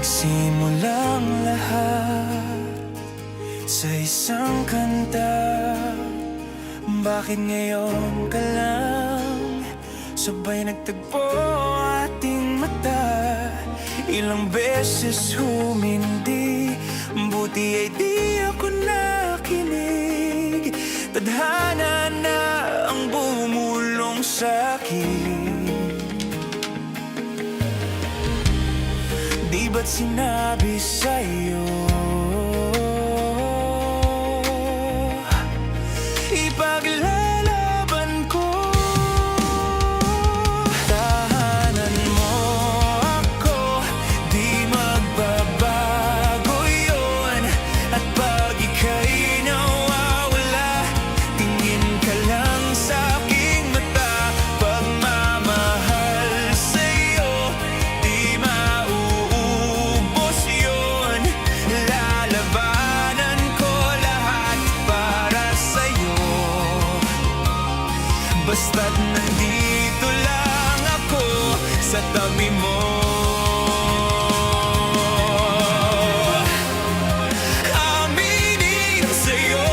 Nagsimulang lahat sa isang kanta. Bakit ngayon ka lang sabay nagtagpo ating mata? Ilang beses humindi, buti ay di ako nakinig. Tadhana na ang bumulong sa'kin. Di ba't sinabi sa'yo ipaglalaban ko? Tahanan mo ako, di magbabago yun. At pag ika'y nawawala, tingin ka lang sa'king mata. Pagmamahal sa'yo, di mauubos yun. Lalabanan ko lahat para sa'yo, basta't nandito lang ako sa tabi mo. Aminin sa'yo,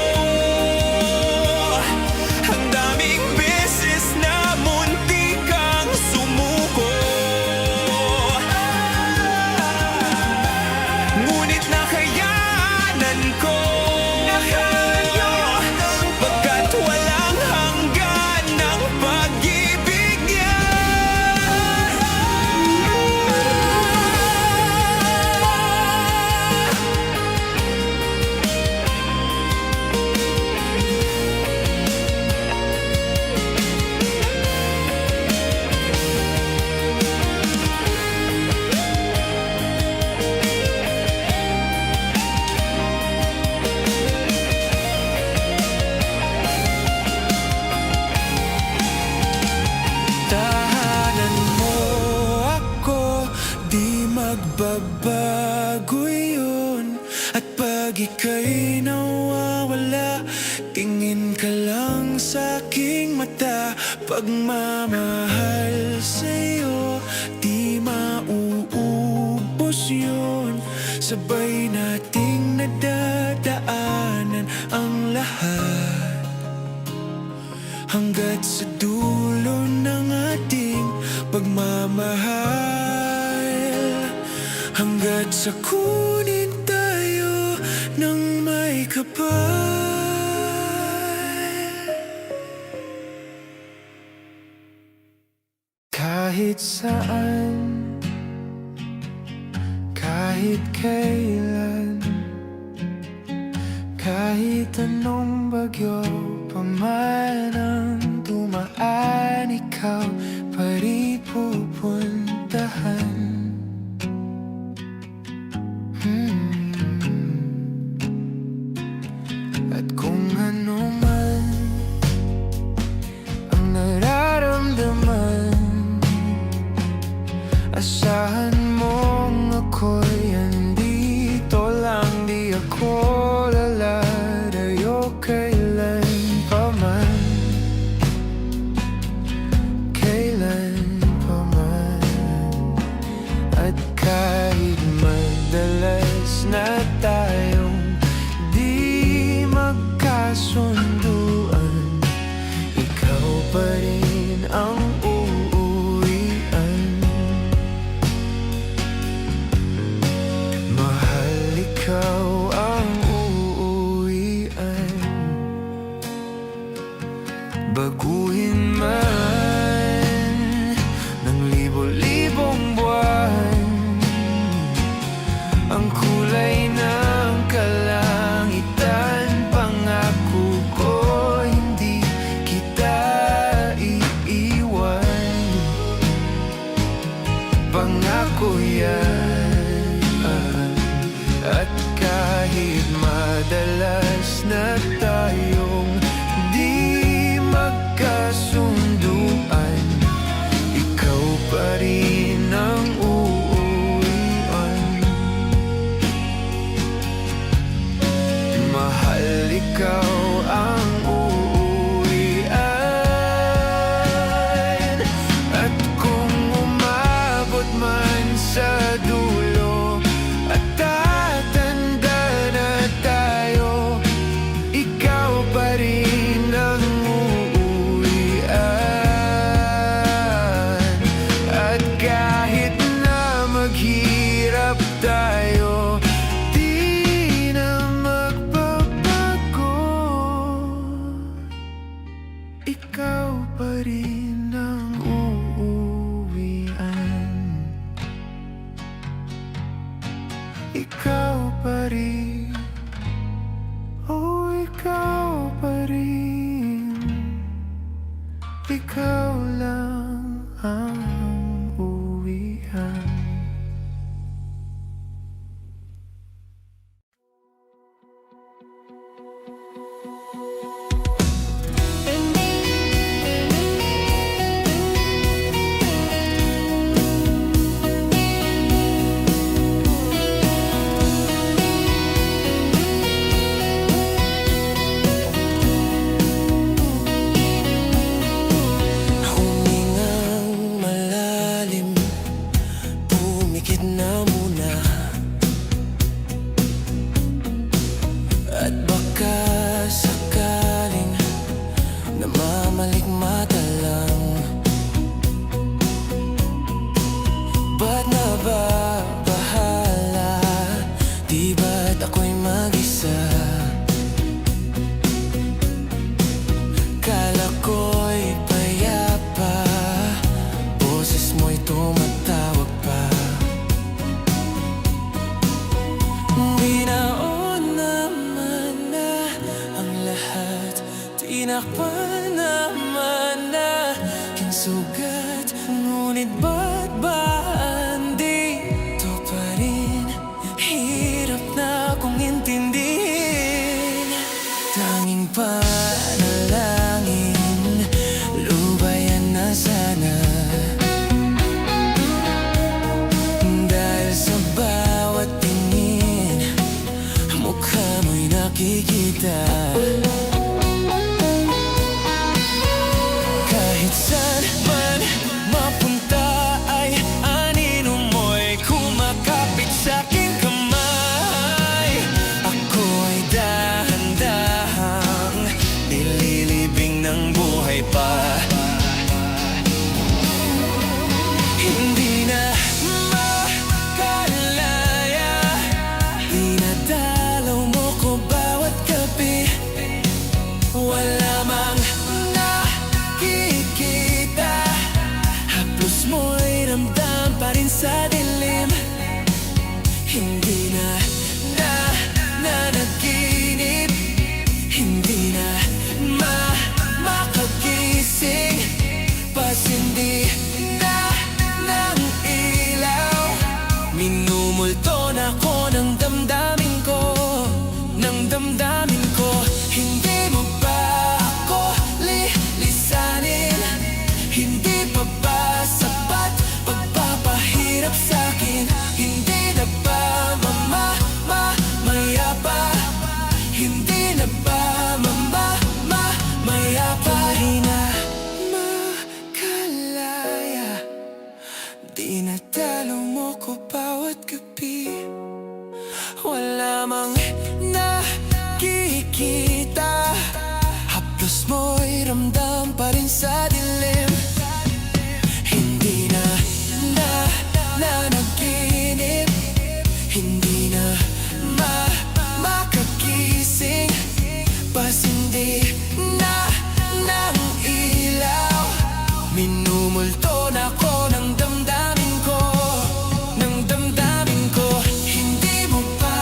ang daming beses na munti kang sumuko. Ngunit nakayanan ko, pagkat walang hanggan ng pag-ibig niya. Tahanan mo ako, di magbabago yun. At pag ika'y nawawala, tingin ka lang sa'king mata. Pagmamahal sa'yo, di mauubos yun. Sabay nating nadadaanan ang lahat, hanggat sa dulo ng ating pagmamahal. Hanggat sa kunin tayo ng may kapal. Kahit saan, kahit kailan, kahit anong bagyo pa man ang dumaan, ikaw pa rin pupuntahan. At kung ano man ang nararamdaman, asahan mong ako'y andito lang. Di ako lalalayo kailan pa man, kailan pa man. At kahit madalas na tayong di magkasunduan, ikaw pa rin ang uuwian. Mahal, ikaw ang uuwian. Baguhin man ng libo-libong buwan ang kulay ng kalangitan, pangako ko hindi kita iiwan. Pangako yan. At kahit madalas na tayong di magkasunduan, ikaw pa rin ang uuwian. Mahal, ikaw ang uuwian. At kung umabot man sa dulo Ngunit ba't ba andito pa rin? Hirap na akong intindihin. Tanging panalangin, lubayan na sana. Dahil sa bawat tingin, mukha mo'y nakikita. Kahit saan man mapunta ay anino mo'y kumakapit sa'king kamay. Ako ay dahan-dahang nililibing ng buhay pa. Hindi na makalaya, dinadalaw mo ko bawat gabi. Wala mang nakikita, haplos mo'y ramdam pa rin sa dilim. Hindi na nanaginip, hindi na makagising. Pasindi na ng ilaw, minumulto na ko ng damdamin ko, ng damdamin ko. Hindi mo ba ako lilisanin? Hindi pa ba sapat pagpapahirap sa'kin? Hindi na ba mamaya pa? Hindi na ba mamaya pa? Hindi na makalaya, dinadalo mo ko bawat gabi. Wala mang nakikita, haplos mo'y ramdam pa rin sa dilim. Hindi na nanaginip, hindi na makagising. Pasindi na ng ilaw, minumulto na ko ng damdamin ko, ng damdamin ko. Hindi mo ba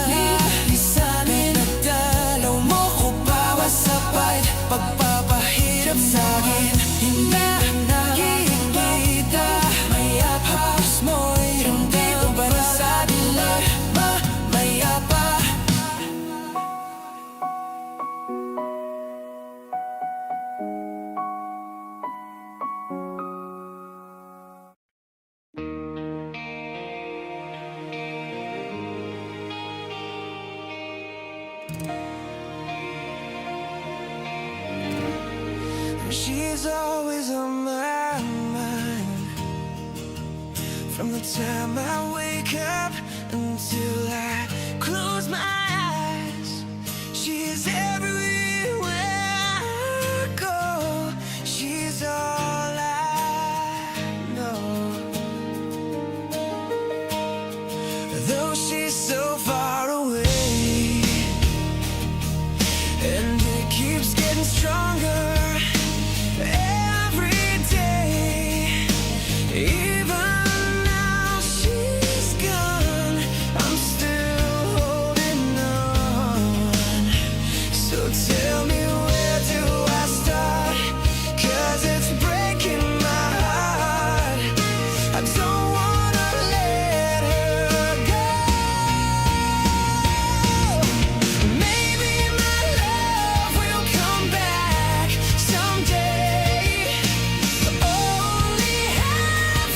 lilisanin? Nadalaw mo ko bawat sabay pagpapahirap sa'kin. Hindi na nakikita, haplos mo'y ramdam pa rin sa dilim. Mamaya pa. She's always on my mind, from the time I wake up until I close my eyes. She's everywhere I go, she's all I know. Though she's so far away, and it keeps getting stronger every day. Even now she's gone, I'm still holding on. So tell me, where do I start? 'Cause it's breaking my heart. I don't wanna let her go. Maybe my love will come back someday. Only half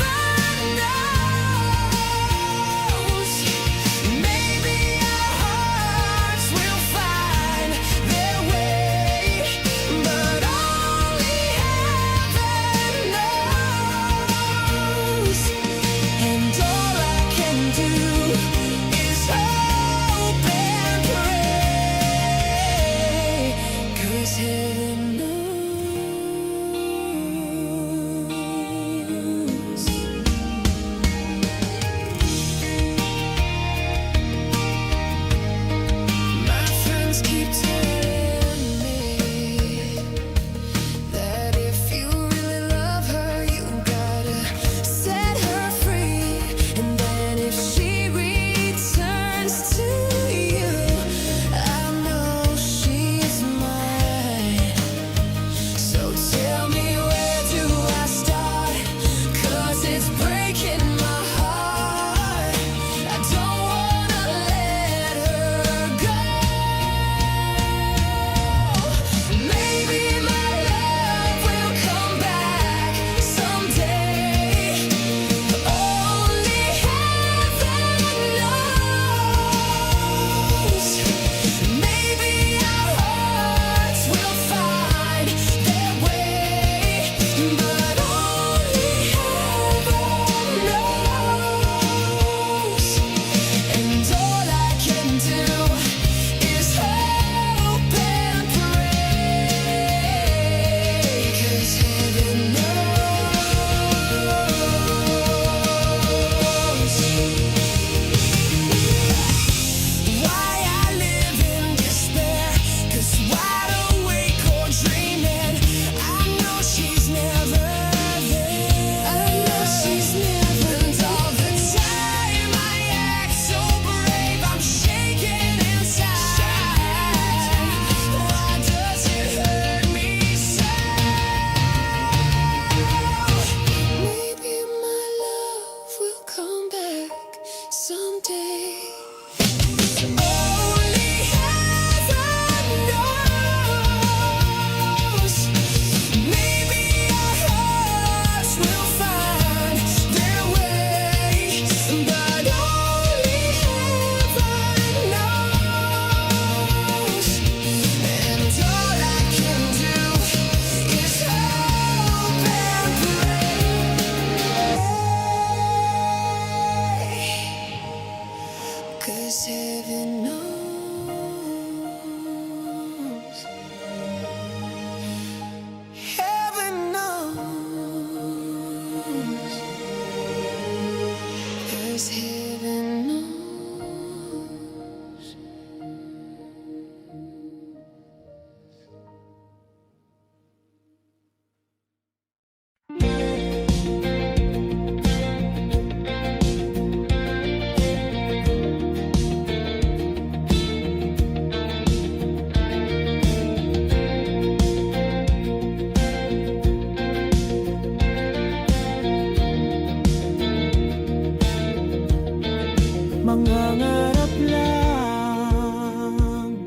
mangangarap lang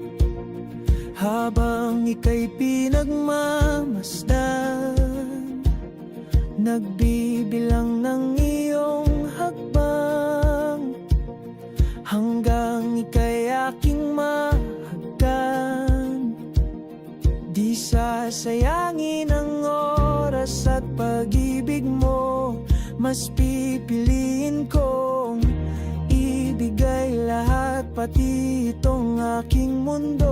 habang ika'y pinagmamasdan, nagbibilang ng iyong hakbang hanggang ika'y aking mahagkan. Di sasayangin ang oras at pag-ibig mo, mas pipiliin kong ibigay lahat, pati itong aking mundo.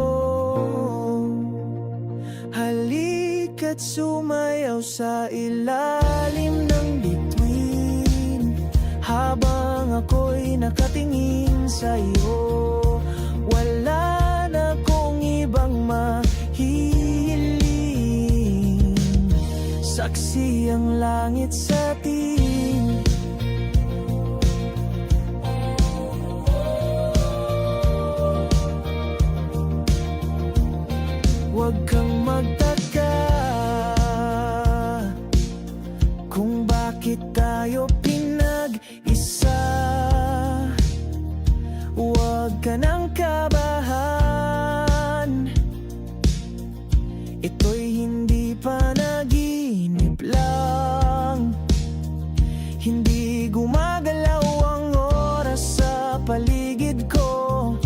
Halika't sumayaw sa ilalim ng bituin habang ako'y nakatingin sa'yo. Wala na kong ibang mahihiling, saksi ang langit sa atin. Huwag kang magtaka kung bakit tayo pinag-isa. Huwag ka nang kabahan, ito'y hindi panaginip lang. Hindi gumagalaw ang oras sa paligid ko,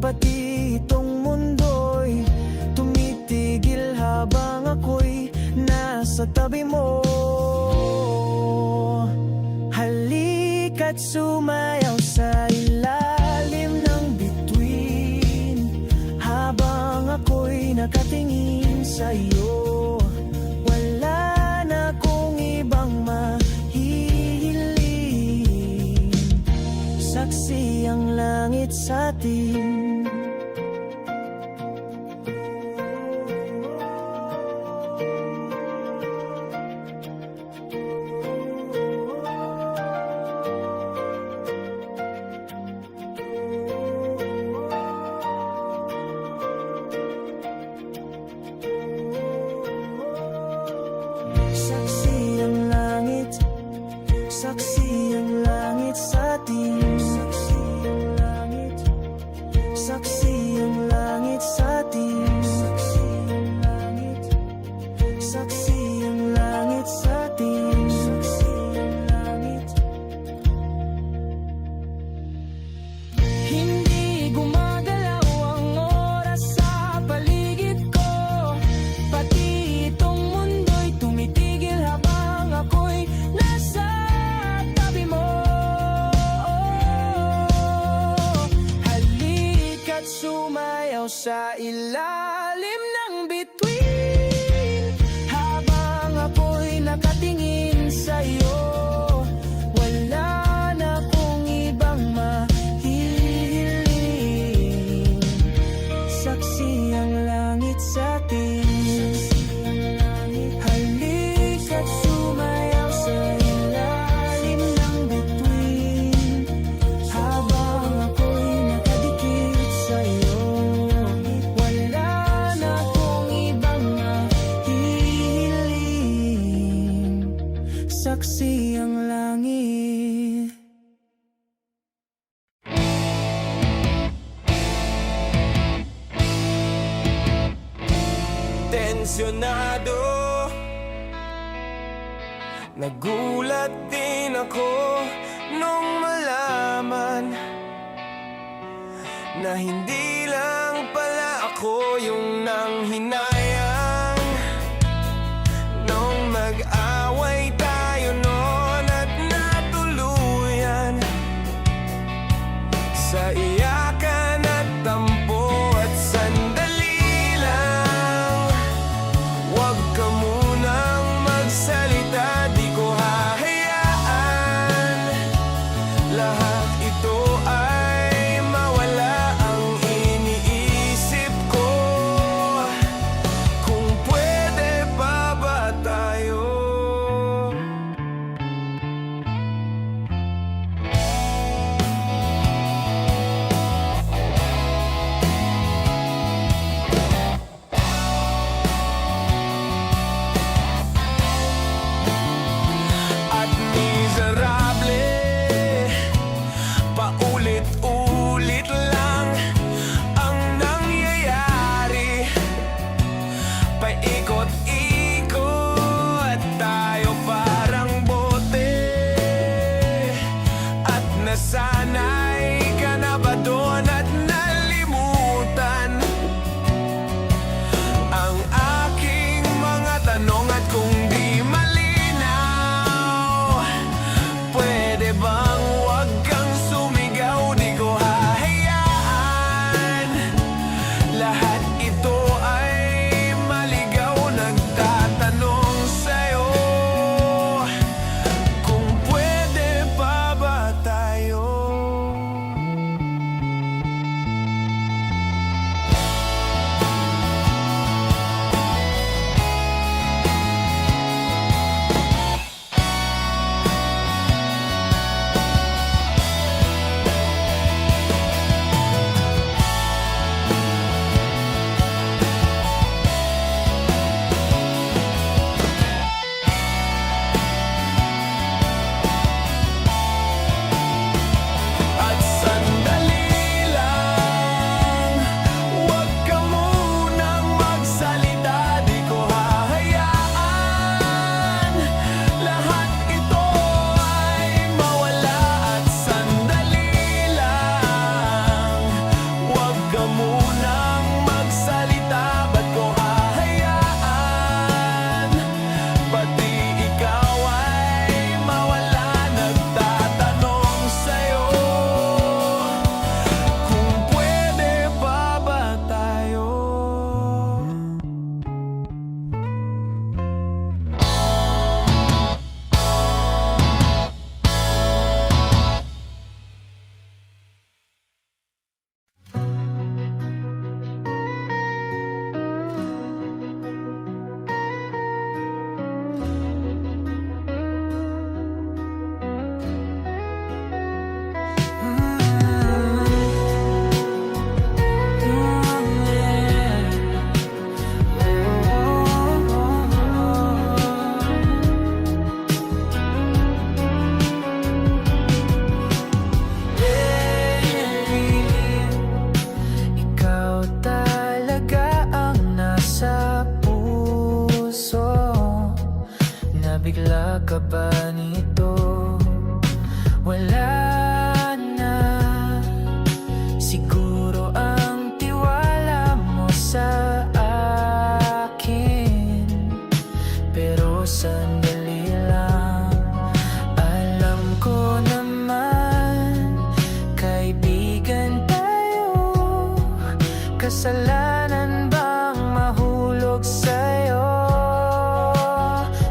pati itong mundo'y tumitigil habang ako'y nasa tabi mo. Halika't sumayaw sa ilalim ng bituin habang ako'y nakatingin sa'yo. Wala na kong ibang mahihiling, saksi ang langit sa atin. Saksi ang langit, saksi ang langit sa atin. Saksi ang langit, saksi ang langit sa atin. Saksi ang langit, saksi ang langit sa atin. Saksi ang langit. Hindi gumagalaw ang oras sa paligid ko, pati itong mundo'y tumitigil habang ako'y nasa tabi mo. Halika't sumayaw sa ilalim ng bituin habang ako'y nakatingin sa'yo. Wala na kong ibang mahihiling, saksi ang langit sa atin. Halika't sumayaw sa ilalim ng bituin habang ako'y nakadikit sa'yo. Wala na kong ibang mahihiling, saksi ang langit. Tensyonado, nagulat din ako nung malaman na hindi lang pala ako yung nanghinayang nung mag-away tayo noon at natuluyan sa iyakan at tampo at sandali lang. Huwag ka munang magsalita, di ko hahayaan lahat ito ay mawala. Ang iniisip ko kasalanan bang mahulog sa'yo?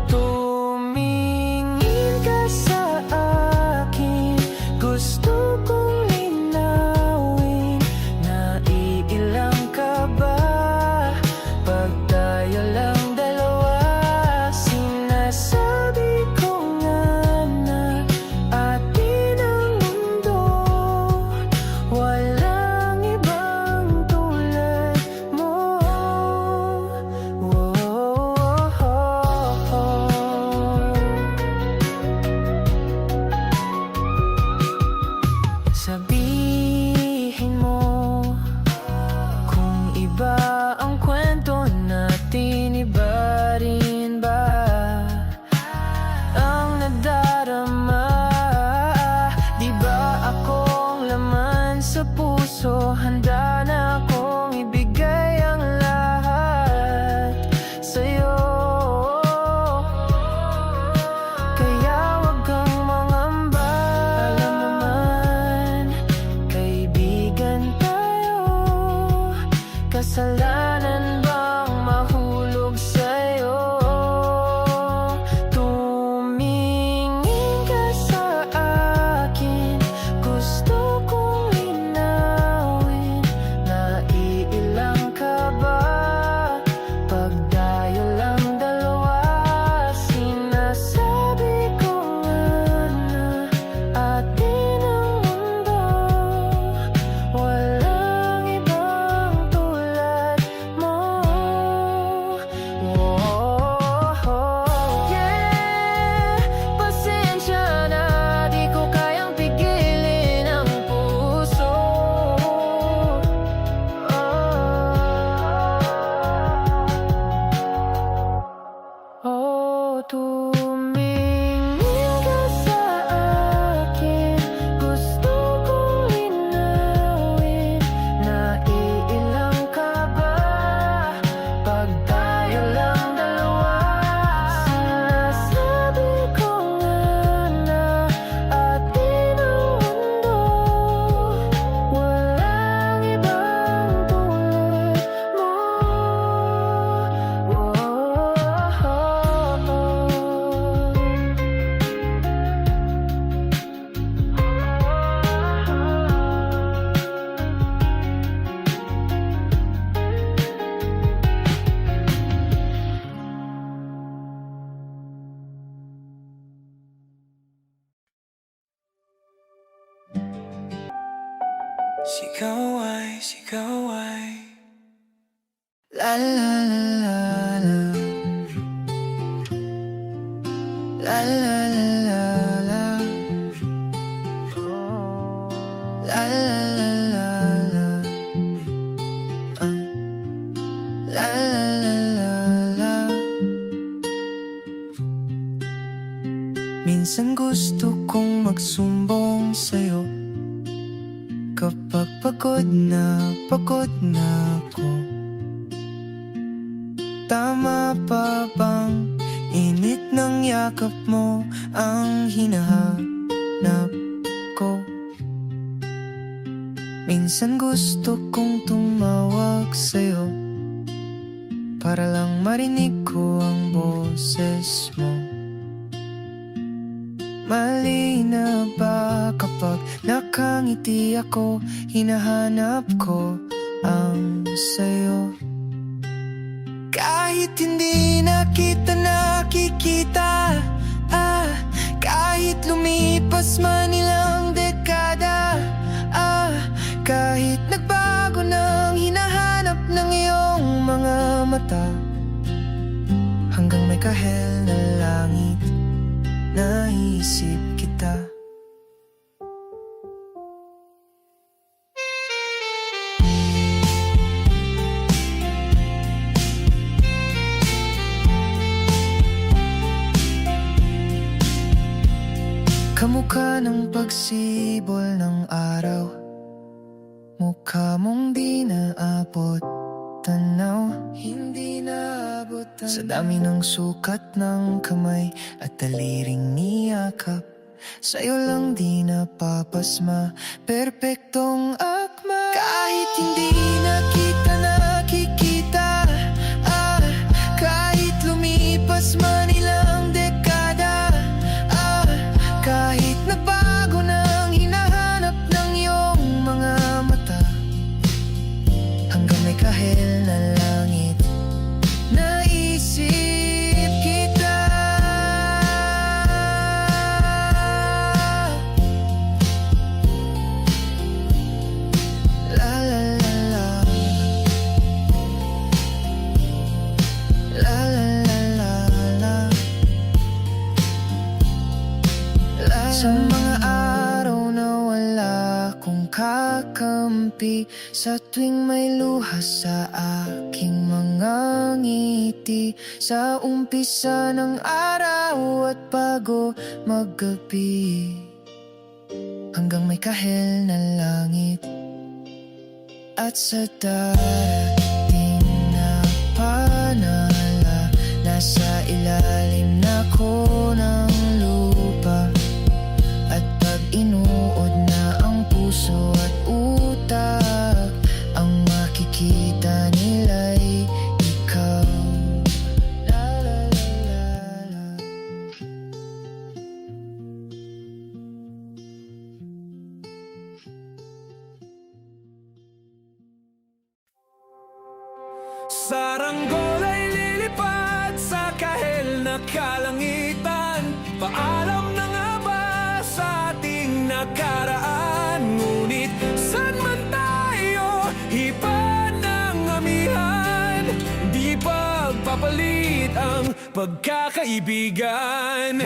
Tumingin ka sa akin, gusto kong linawin. Naiilang ka ba? Pag tayo lang dalawa, sinasabi ko nga na atin ang mundo. Walang ibang tulad mo. Sabihin mo kung iba ang kwento natin, iba rin ba ang nadarama? Di ba akong laman sa puso? Handa na akong ibigay ang lahat sa'yo. Kaya wag kang mangamba. Alam naman, kaibigan tayo. Kasalanan bang mahulog sa'yo? Tumingin ka sa akin, gusto kong linawin. Naiilang ka ba? Pag tayo lang dalawa, sinasabi ko nga na atin ang mundo. Walang ibang tulad mo. Yeah, pasensya na, di ko kayang pigilin ang puso. Tumingin ka sa akin, gusto kong linawin. Naiilang ka ba? Pag tayo lang dalawa, sinasabi ko nga na atin ang mundo. Walang ibang tulad mo. Sigaw ay la la la la la la la la la la la la la la la la la. Minsan gusto kong magsumbong sa'yo kapag pagod na ako. Tama pa bang init ng yakap mo ang hinahanap ko? Minsan gusto kong tumawag sa'yo para lang marinig ko ang boses mo. Mali na ba kapag nakangiti ako? Hinahanap ko ang sayo. Kahit hindi na kita nakikita, kahit lumipas man ilang dekada, kahit nagbago ng hinahanap ng iyong mga mata, hanggang may kahel na langit, naisip kita. Kamukha ng pagsibol ng araw, mukha mong di naabot tanaw. Hindi naabot tanaw sa dami ng sukat ng kamay at daliring niyakap. Sa'yo lang di napapasma, perpektong akma. Kahit hindi nakita na Sa mga araw na wala kong kakampi, sa tuwing may luha sa aking mga ngiti, sa umpisa ng araw at bago maggabi, hanggang may kahel na langit. At sa darating na panala, nasa ilalim na ko ng lupa. At pag inuod na ang puso at utak, ang makikita nila'y ikaw. La la la la la. Saranggol ay lilipad sa kahel na kalangitan. Paalam na nga ba sa ating nakaraan? Ngunit saan man tayo, hipan ng amihan. Di pagpapalit ang pagkakaibigan.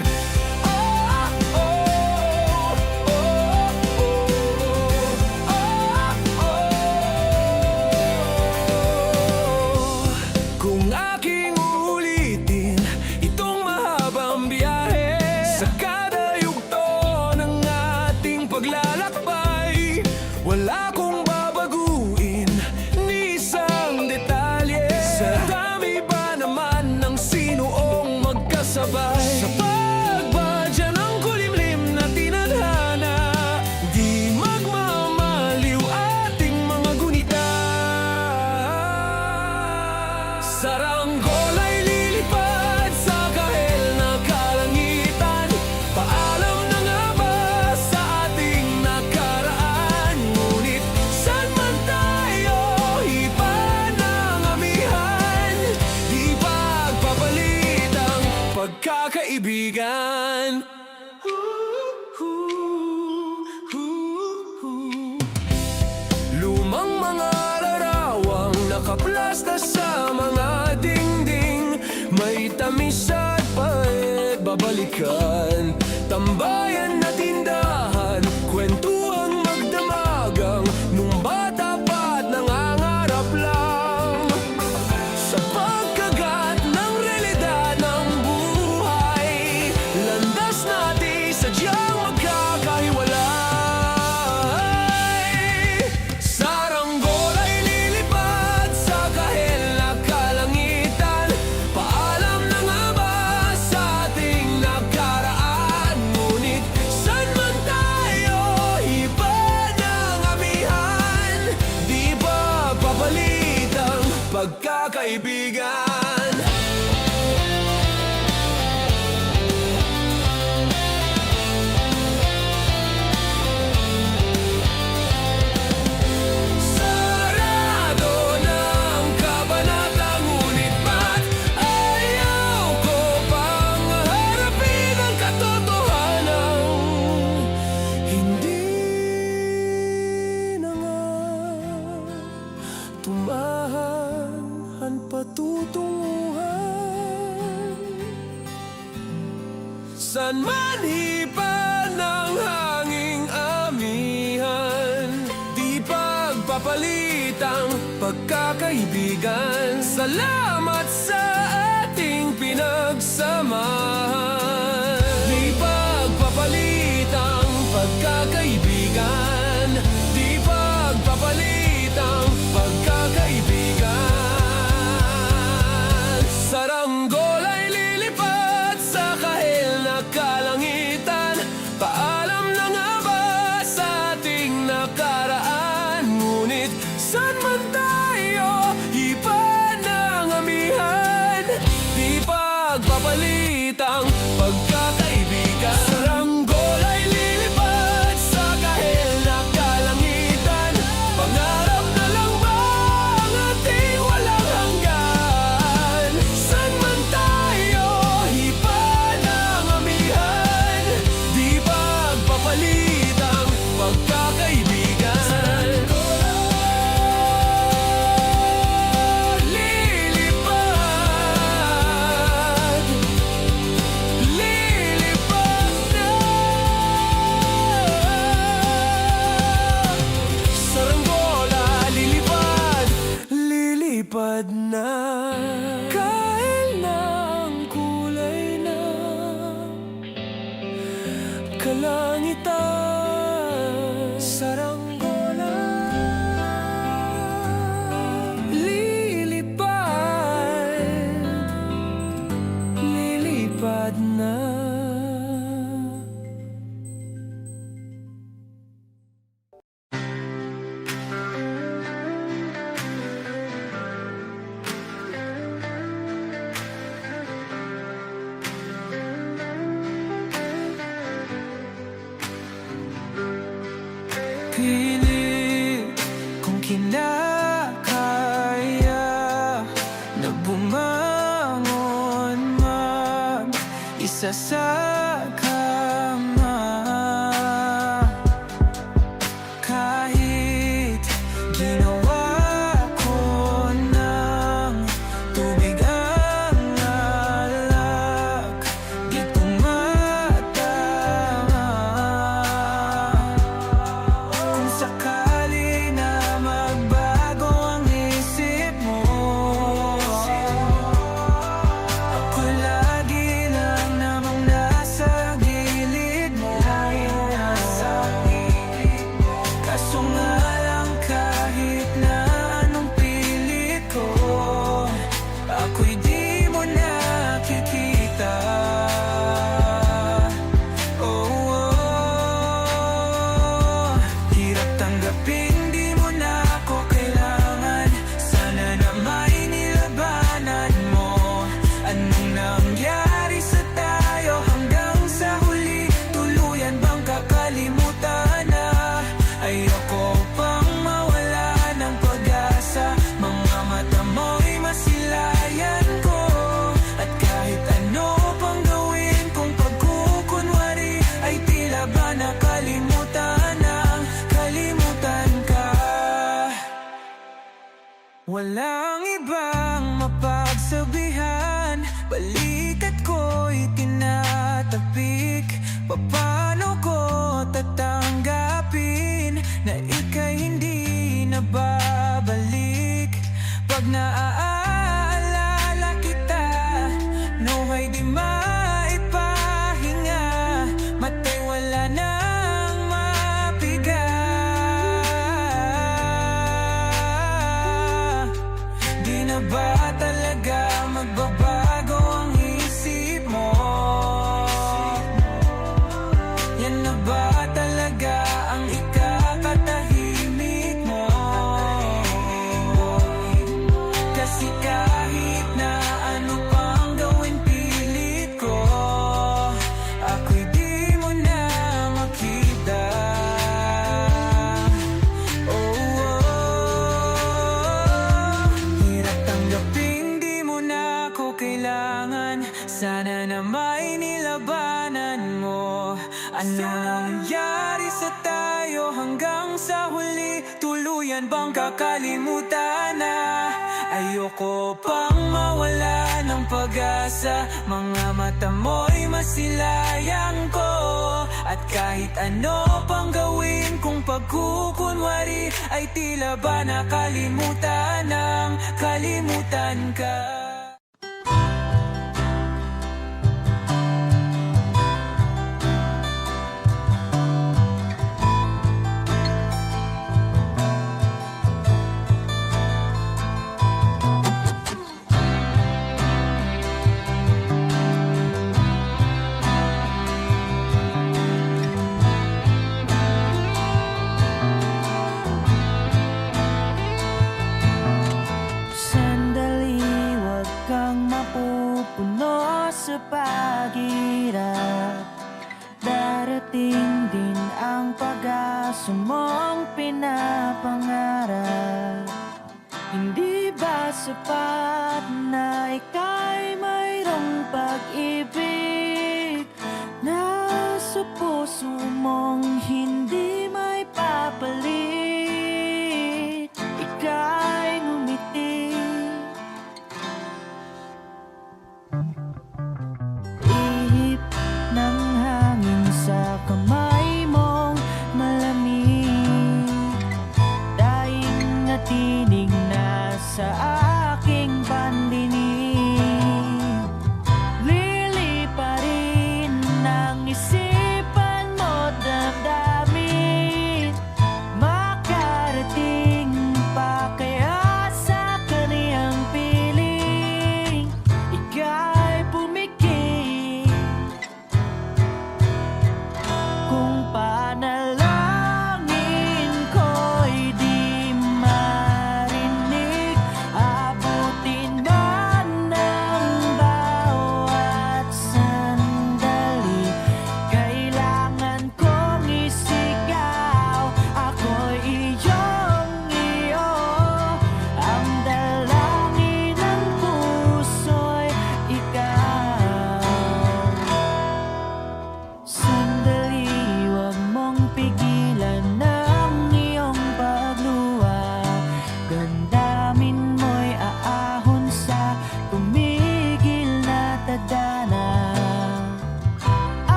Kung aking ulitin itong mahabang biyahe, sa kada yugto ng ating paglalakbay, wala kong babaguin ni isang detalye. Sa dami ba naman ng sinuong magkasabay, sa pagbadya ng kulimlim na tinadhana, di magmamaliw ating mga gunita. Saranggol ay lilipad sa kahel na kalangitan. Paalam na nga ba sa ating nakaraan? Ngunit saan man tayo, iba ng amihan. Di pagpapalit ang pagkakaibigan. Lumang mga larawang nakaplasta sa mga dingding, may tamis at pait babalikan. Tambayan na tindahan, kwentuhang magdamagang, nung bata pa't nangangarap lang. Sa pagkagat ng realidad ng buhay, landas natin sadyang magkakahiwalay. Saranggol ay lilipad sa kahel na kalangitan. Paalam na nga ba sa ating nakaraan? Ngunit saan man tayo, iba ng amihan. Di ba papalit ang pagkakaibigan? Sarado ng kabanata, ngunit ba't ayaw ko pang harapin ang katotohanan? Hindi na nga tumahan ang patutunguhan. San man hipan ng hanging amihan, di pagpapalit ang pagkakaibigan. Salamat sa ating pinagsamahan. Di pagpapalit ang pagkakaibigan. Di pagpapalit ang pagkakaibigan. Saranggol ay lilipad sa kahel na kalangitan. Paalam na nga ba sa ating nakaraan? Ngunit saan man tayo, iba ng amihan. Di pagpapalit ang pagkakaibigan. Saranggol ay lilipad sa kahel kalangitan. Saranggola, lilipad na. Pilit kong kinakaya na bumangon mag-isa sa kama. Kahit ginawa ko ng tubig ang alak, di tumatama. Kung sakali na magbago ang isip mo, ako lagi lang namang nasa gilid mo. Kaso nga lang kahit na anong pilit ko, ako'y di mo nakikita. Hirap tanggapin, di mo na ako kailangan. Sana na may nilabanan mo. Anong nangyari sa tayo hanggang sa huli? Tuluyan bang kakalimutan na? Ayoko pang mawala ng pag-asa. Mga mata mo'y masilayan ko. At kahit ano pang gawin kong pagkukunwari, ay tila ba nakalimutan ang kalimutan ka. Walang ibang mapagsabihan, balikat ko'y tinatapik. Paano ko tatanggapin na ika'y hindi na babalik? Pag naaalala kita, nawa'y di maipahinga. Mata'y wala nang mapiga. Di na ba talaga magbabago ang isip mo? Yan na ba talaga ang ikakatahimik mo? Kasi kahit na ano pang gawin pilit ko, ako'y di mo na makita. Hirap tanggapin, di mo na ako kailangan. Sana na may nilabanan mo. Ano nangyari sa tayo hanggang sa huli? Tuluyan bang kakalimutan na? Ayoko pang mawala ng pag-asa. Mga mata mo'y masilayang ko. At kahit ano pang gawin kung pagkukunwari, ay tila ba nakalimutan ng kalimutan ka. Sandali, wag kang mapupuno sa paghirap. Darating din ang pag-asa mong pinapangarap. Hindi ba sapat na ika'y mayroong pag-ibig? Nasa puso mong hindi may papalit. Ika'y ngumiti, ihip ng hangin sa kamay mong malamig. Daing na tinig na sa aking pandinig. Lili pa rin ang isipan mo,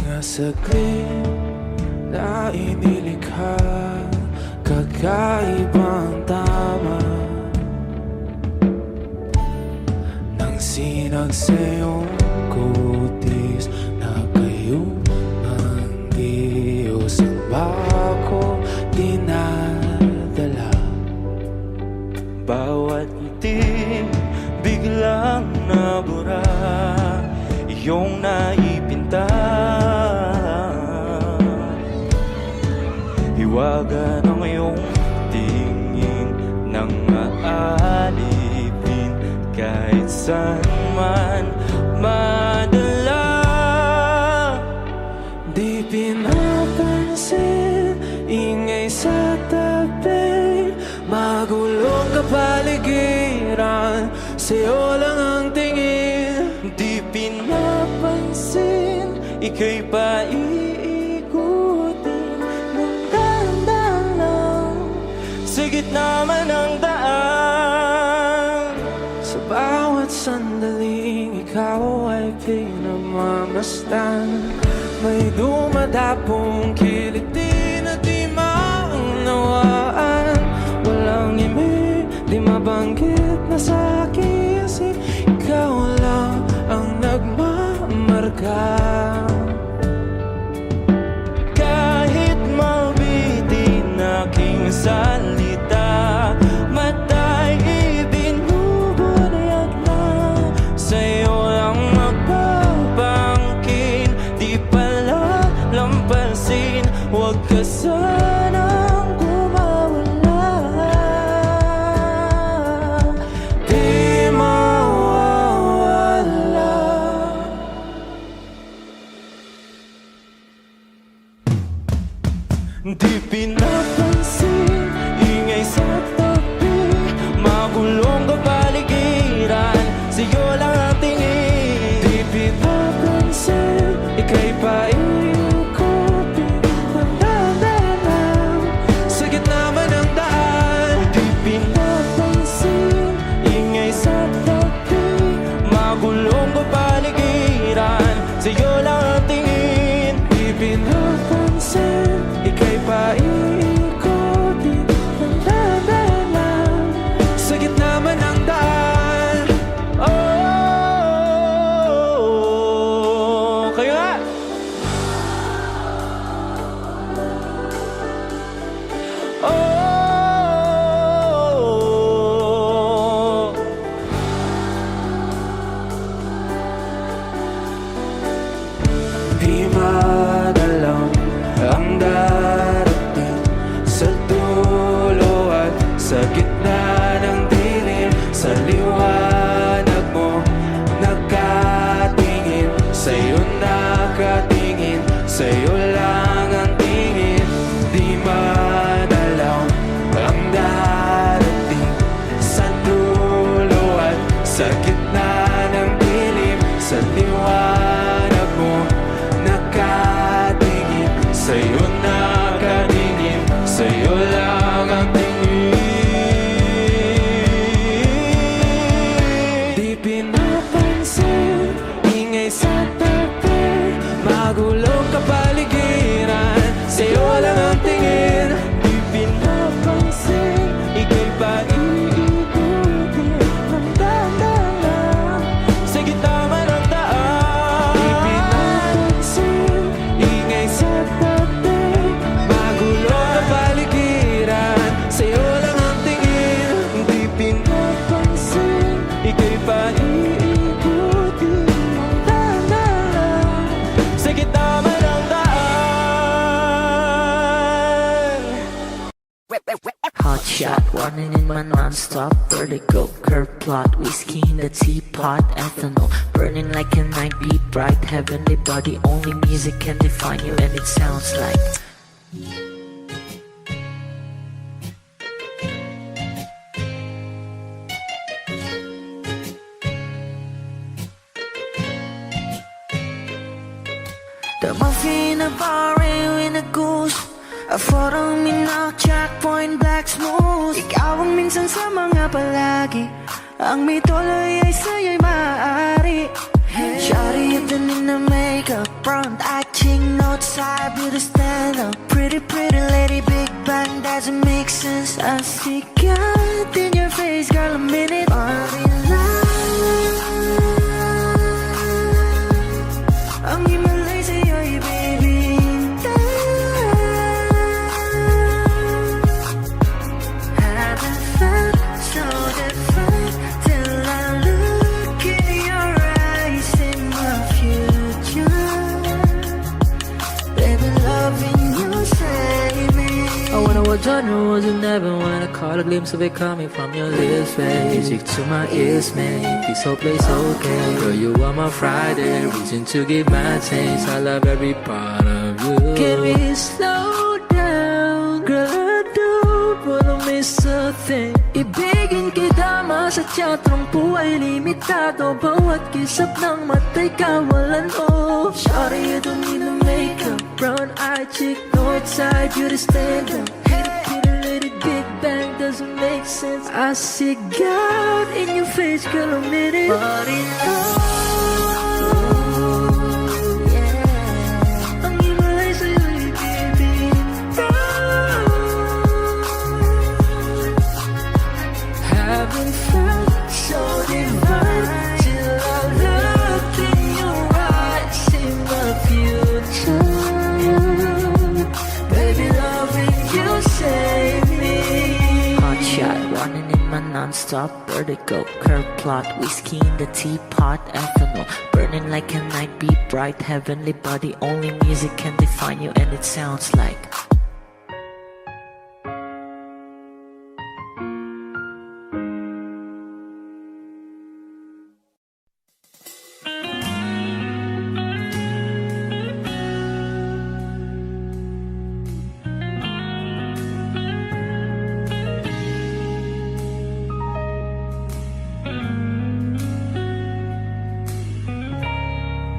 Mga saglit na inilikha, kakaibang tama nang sinag sa iyong kutis na kayo ang Diyos ang bako dinadala. Bawat ngiti biglang nabura, iyong naipinta. Hiwaga ng iyong tingin nang aalipin kahit saan man madala. Di pinapansin, ingay sa tabi, magulong kapaligiran, sa'yo lang ang tingin. Di pinapansin, ika'y paiikutin ng dahan-dahan lang sa gitna man ng daan. Sa bawat sandaling ikaw ay pinagmamasdan, may dumadapong kiliti na di maunawaan. Walang imig, di mabanggit na sa akin, kasi ikaw lang ang nagmamarka. Kahit mabitin aking salita, matay ibinubunayag na sa'yo lang magpapangkin. Di pala lampasin, huwag ka sanang kumawala. Di mawawala. Di pinapansin, ingay sa tabi, magulong kapaligiran, sa'yo lang ang tingin. Di pinapansin, ika'y paiikutin ng dahan-dahan sa gitna man ng daan. Di pinapansin, ingay sa tabi, magulong kapaligiran, sa'yo lang ang tingin. Di pinapansin, ika'y paiikutin ng dahan-dahan sa gitna man ng daan. Oh, kayo nga! Oh, di madalam ang darating sa dulo at sa gitna ng dilim. Sa liwanag mo nakatingin, sa'yo nakatingin, sa'yo lang ang tingin. Di madalaw ang darating sa dulo at sa gitna ng dilim. Sa liwanag mo nakatingin, sa'yo nakatingin, sa'yo lang ang tingin. Di pinapansin, ingay sa tabi, magulong kapaligiran, sa'yo lang ang tingin. Di pinapansin, ika'y paiikutin ng dahan-dahan sa gitna man ng daan. Di pinapansin, ingay sa tabi, magulong kapaligiran, sa'yo lang ang tingin. Di pinapansin, ika'y paiikutin ng dahan-dahan sa gitna man ng daan. Hot shot, running in my non-stop vertigo. Curve plot, whiskey in the teapot, ethanol burning like a night beat, bright heavenly body. Only music can define you, and it sounds like the muffin, a bar, in a goose. A photo mina, checkpoint, black smooth. Ikaw ang minsan sa mga palagi, ang may tuloy ay sa'yo'y maaari. Shawty, you've been in the makeup, front acting side, beauty stand up. Pretty, pretty lady, big bang, doesn't make sense. I see God in your face, girl, a minute. Body ang himalay sa'yo'y baby. Haven't felt so different till I look in your eyes in my future. Baby, loving you save me. I wonder what genre was in heaven when I caught a glimpse of it coming from your lips, babe. Music to my ears, man. This whole place okay. Girl, you are my Friday, reason to give my taste. I love every part of you. Can we slow down? Girl, I don't wanna miss a thing. Ibigin kita, masadya trangpo ay limitado. Bawat kisap ng mata'y kawalan, oh. Shawty, you don't need no makeup. Brown-eyed chick, north side, beauty stand up. Pretty lady, big bang, doesn't make sense. I see God in your face, girl, a minute. Body yeah. Ang himalay sa'yo'y baby. Haven't felt so divine till I look in your eyes in the future. Baby, loving you save me. Hot shot, running in my non-stop vertigo. Curve plot, whiskey in the teapot, ethanol. Burning like a night, be bright, heavenly body. Only music can define you, and it sounds like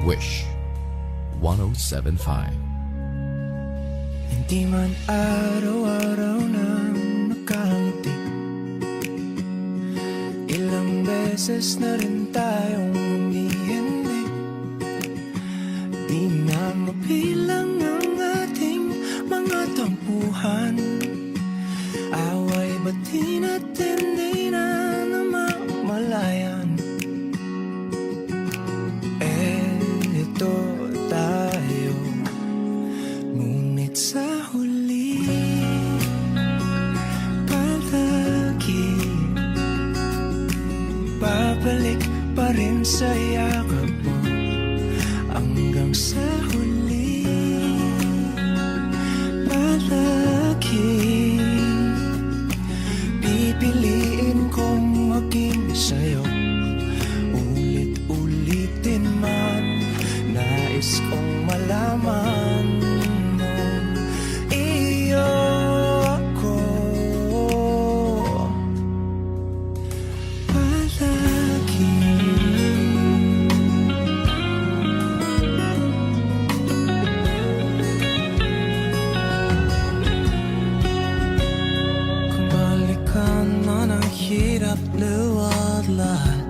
Wish 1075. Hindi man araw-araw na nakangiti, ilang beses na rin tayong umihindi. Di na mabilang ang ating mga tampuhan. Away ba't di natin di na namamalayan? Ito tayo, ngunit sa huli palagi babalik pa rin sa yakap mo. Hanggang sa huli palagi pipiliin kong maging sa'yo. Ulit-ulitin man, nais kong malaman mo, iyo ako palagi. Kung balikan man ang hirap, luwad lahat,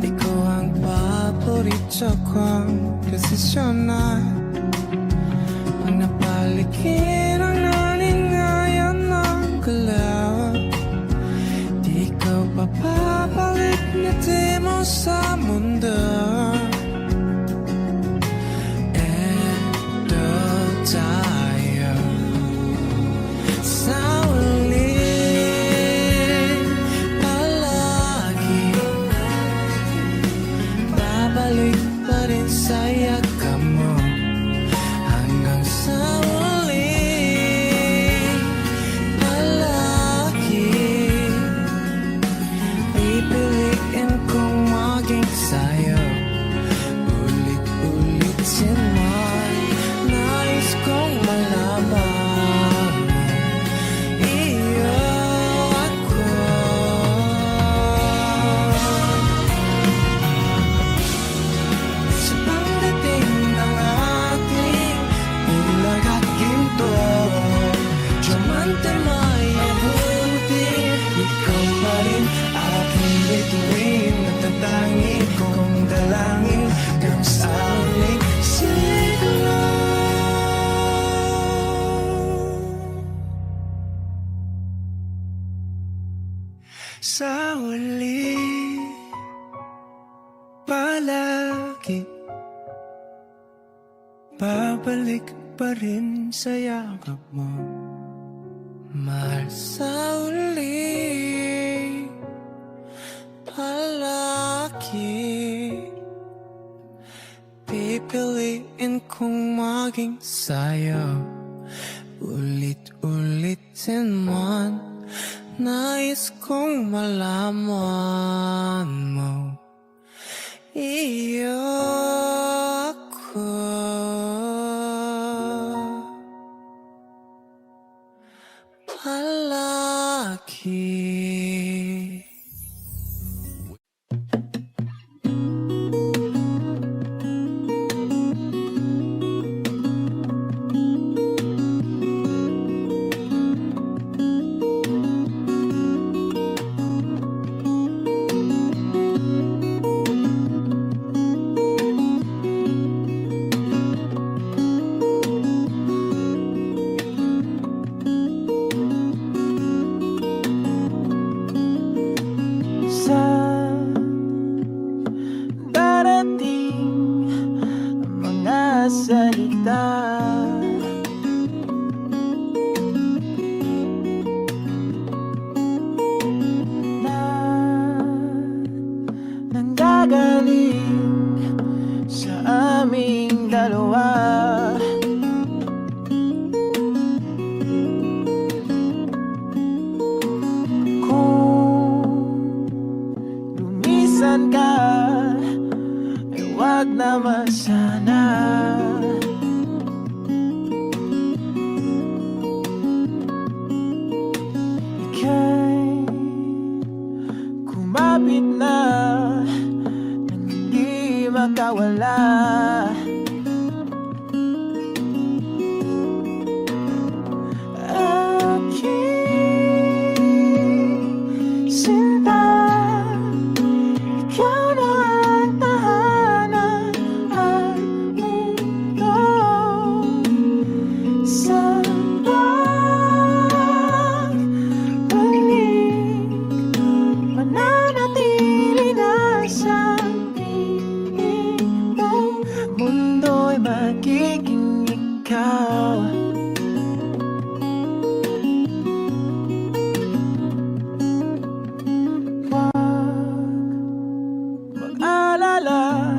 ikaw ang paborito kong desisyonan. Pag napaligid ang nalingayan ng galaw, di ka papabalik na di mo sa mundo. Eto tayo sa ulit palagi, babalik pa rin sa yakap mo. Hanggang sa uli palagi pipiliin kong maging sa'yo. Ulit-ulitin man, nais kong malaman mo, iyo ako. Sa pagdating ng lagi babalik pa rin sa yakap mo. Mahal sa uli, palagi pipiliin kong maging sa'yo. Ulit-ulitin man, nais kong malaman mo, iyo ako. Palagi. Sa darating mga salita, na nanggagaling sa aming dalawa. Lumisan ka, ay wag naman sana. Ika'y kumapit na nang hindi makawala. Aking sinta, ikaw na ang tahanan at mundo. Sa pagbalik, mananatili na sa piling mo. Mundo'y magiging ikaw. Mag-alala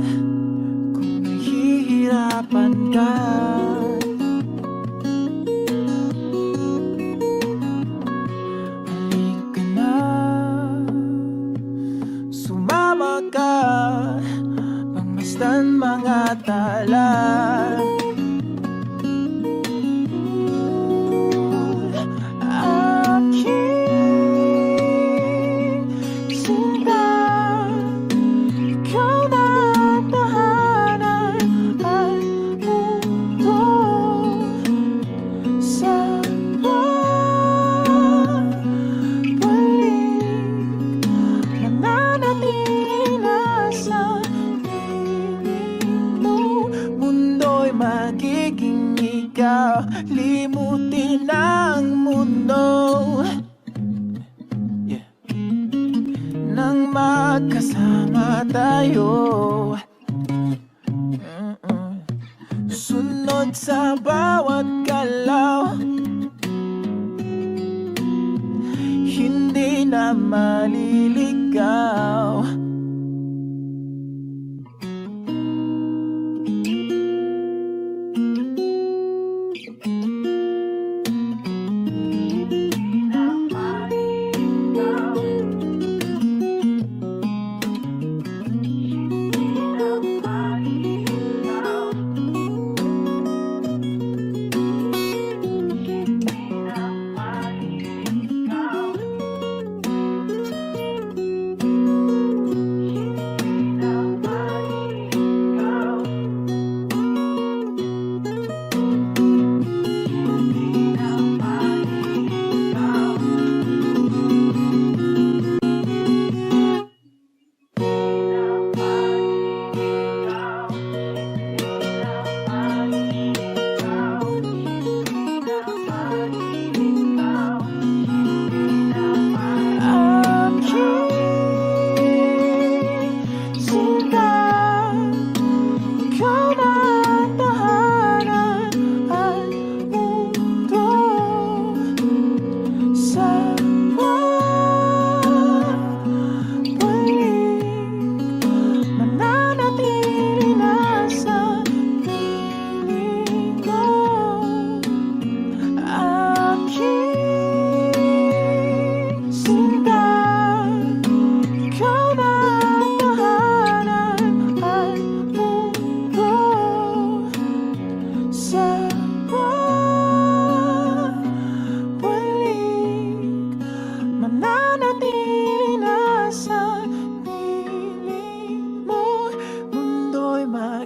kung nahihirapan ka. Halika na, sumama ka, pangmasdan mga tala. Aking sinta, ikaw na ang tahanan at mundo. Sa pagbalik, mananatili na sa piling mo. Mundo'y magiging ikaw, limutin ang mundo. Nang magkasama tayo, sunod sa bawat galaw, hindi na maliligaw.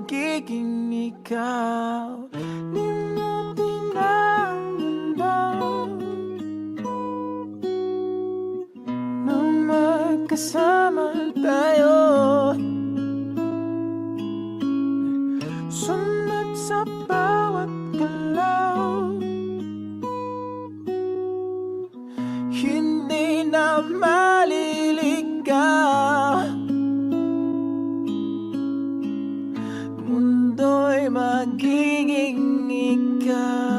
magiging ikaw. Di mo tinanggalan na magkasama tayo. Sunod sa bawat galaw, hindi na maliligaw. Mundo'y magiging ikaw.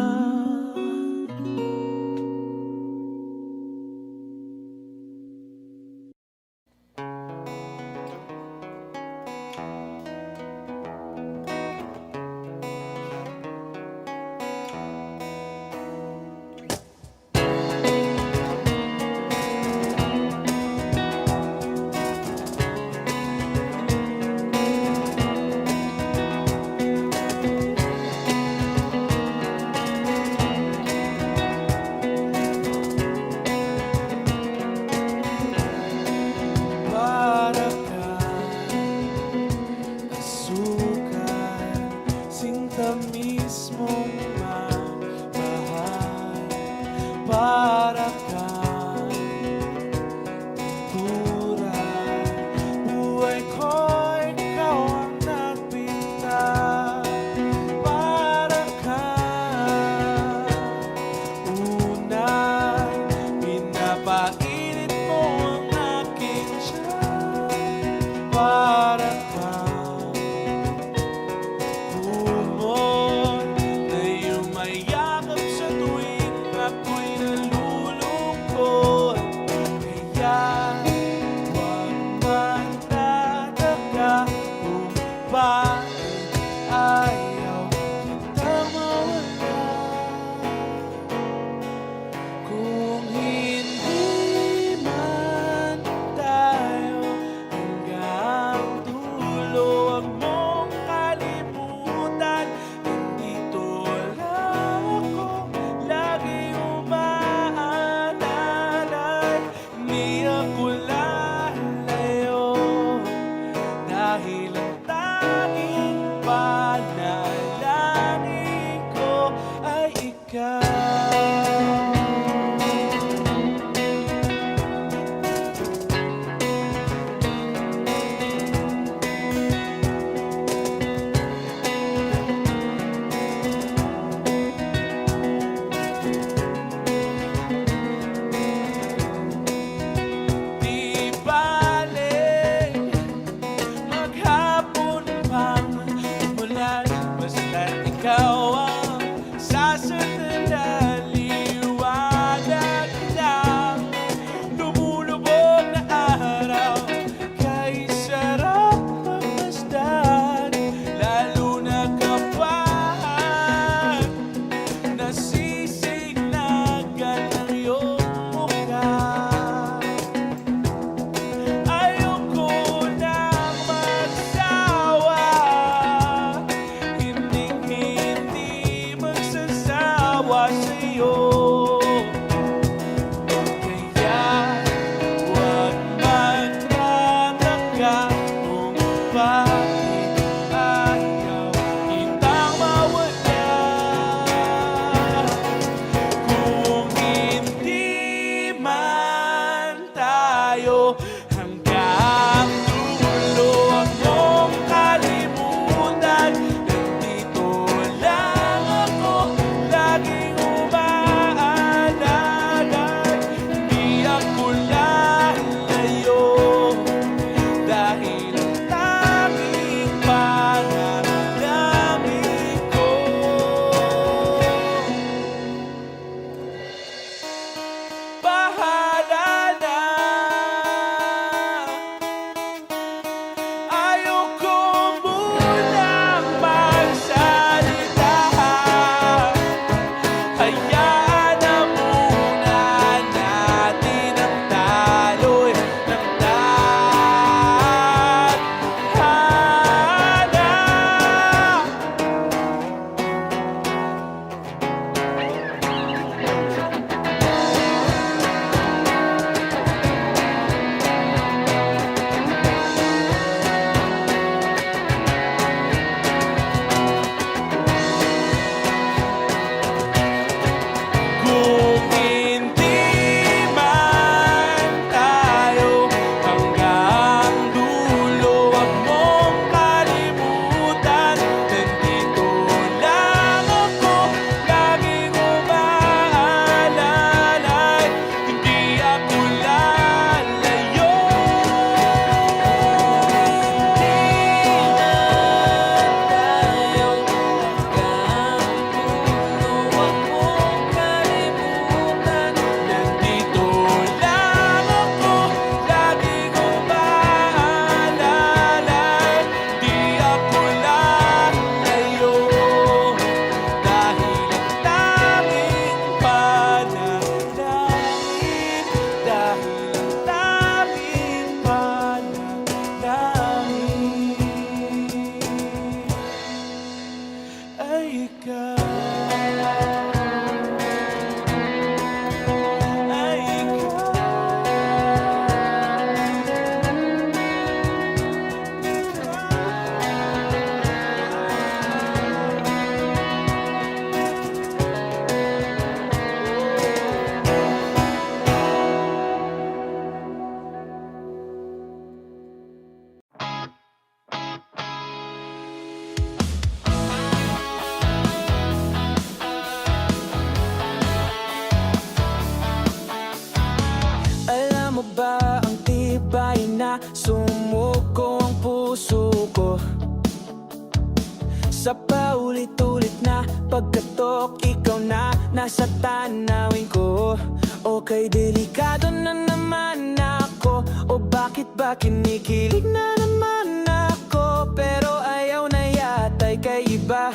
Sa paulit-ulit na pagkatok, ikaw na nasa tanawin ko. Okay, delikado na naman ako, o bakit ba kinikilig na naman ako? Pero ayaw na yata'y kay iba.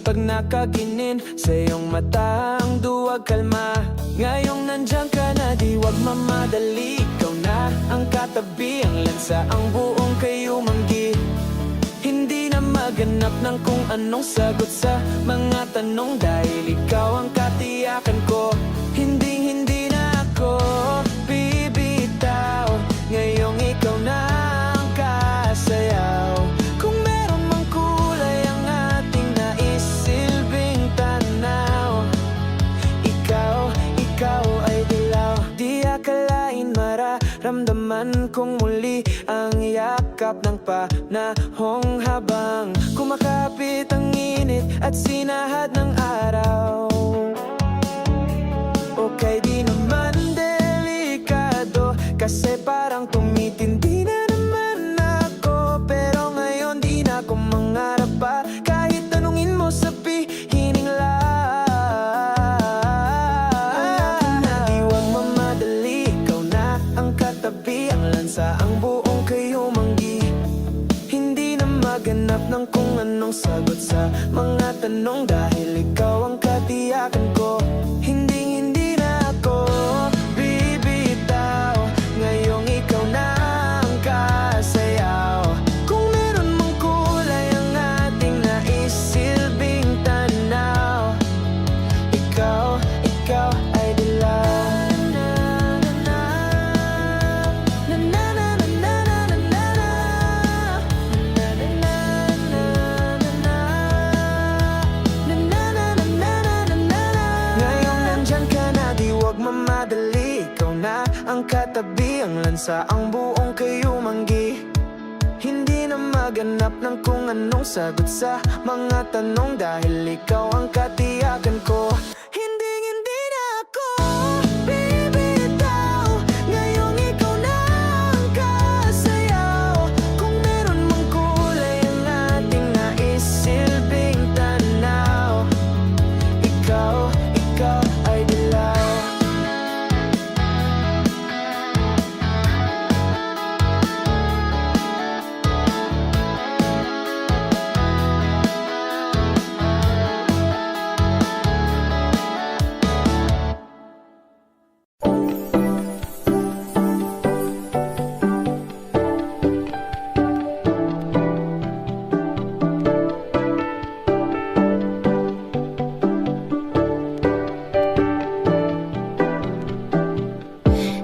Pag nakaginin sa iyong mata ang duwag kalma. Ngayong nandyan ka na, di wag mamadali. Ikaw na ang katabi, ang lansa, ang buong kayumanggi. Hindi na maganap ng kung anong sagot sa mga tanong, dahil ikaw ang katiyakan ko. Hindi na ako bibitaw. Ngayong ikaw na ang kasayaw. Kung meron mang kulay ang ating naisilbing tanaw, ikaw ay dilaw. Di akalain mararamdaman kong muli ang yakap ng panahong habang kumakapit ang init at sinahad ng araw. Okay, di naman delikado, kasi parang tumitindi na naman ako. Pero ngayon di na ako mangarap pa, kahit tanungin mo sabihin lang. Di wag mamadali, ikaw na ang katabi, ang lansa, ang buong kayumanggi. Hindi na maganap ng kung anong sagot sa mga tanong, dahil ikaw ang katiyakan ko. Hindi na ako bibitaw. Ngayong ikaw na ang kasayaw. Kung meron mang kulay ang ating naisilbing tanaw, ikaw ay dilaw. Ngayong nandyan ka na, di wag mamadali. Ikaw na ang katabi, ang lansa, ang buong kayumanggi. Hindi na maganap ng kung anong sagot sa mga tanong, dahil ikaw ang katiyakan ko. Hindi na ako bibitaw. Ngayong ikaw na ang kasayaw. Kung meron mang kulay ang ating naisilbing tanaw, ikaw ay dilaw.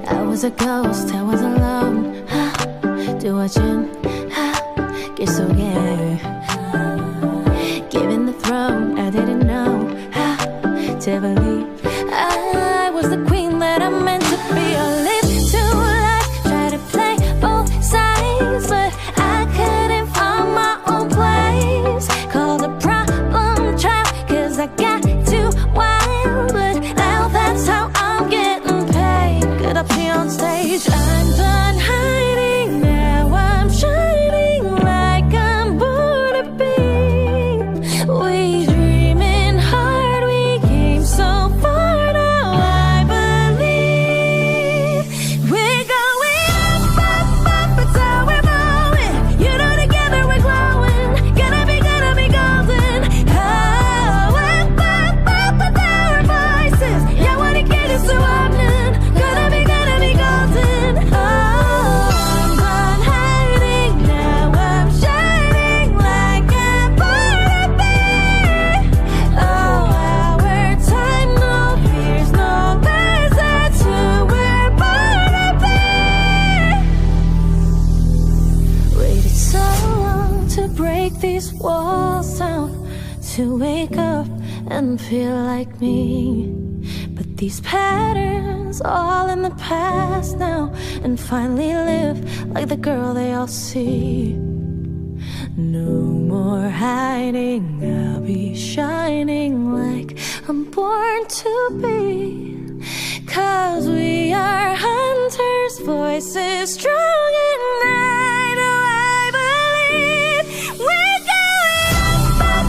I was a ghost, I was alone. 두어진 길 속에 given the throne, I didn't know how to believe I was the queen that I meant to be. I lived two lives, tried to play both sides, but I couldn't find my own place. Called a problem child, 'cause I got too wild, but now that's how I'm getting paid. Good up here on stage, I'm done hiding, now I'm shining like I'm born to be. We dreaming hard, we came so far, now I believe we're going up, it's how we're moving. You know together we're glowing, gonna be golden. Oh, up, with our voices. Yeah, wanna get it so often, gonna be golden. Oh, I'm done hiding, now I'm shining like I'm born to be. Oh, our time, no fears, no lies, that's who we're born to be. Waited so long to break these walls down, to wake up and feel like me. But these patterns all in the past now, and finally live like the girl they all see. No more hiding, I'll be shining like I'm born to be. 'Cause we are hunters, voices strong and I know I believe we're going up,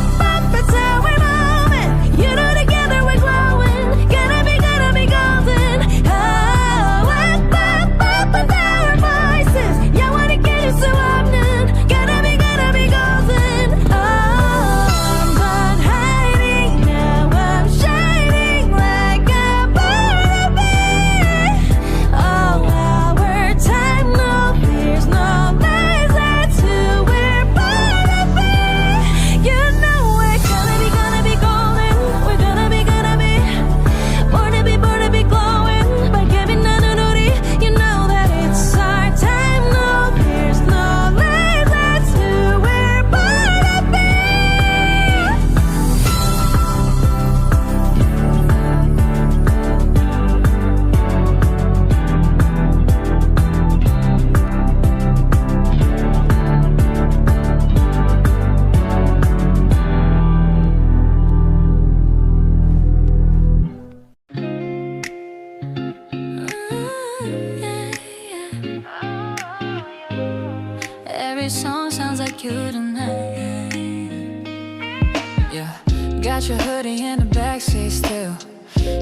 got your hoodie in the backseat still.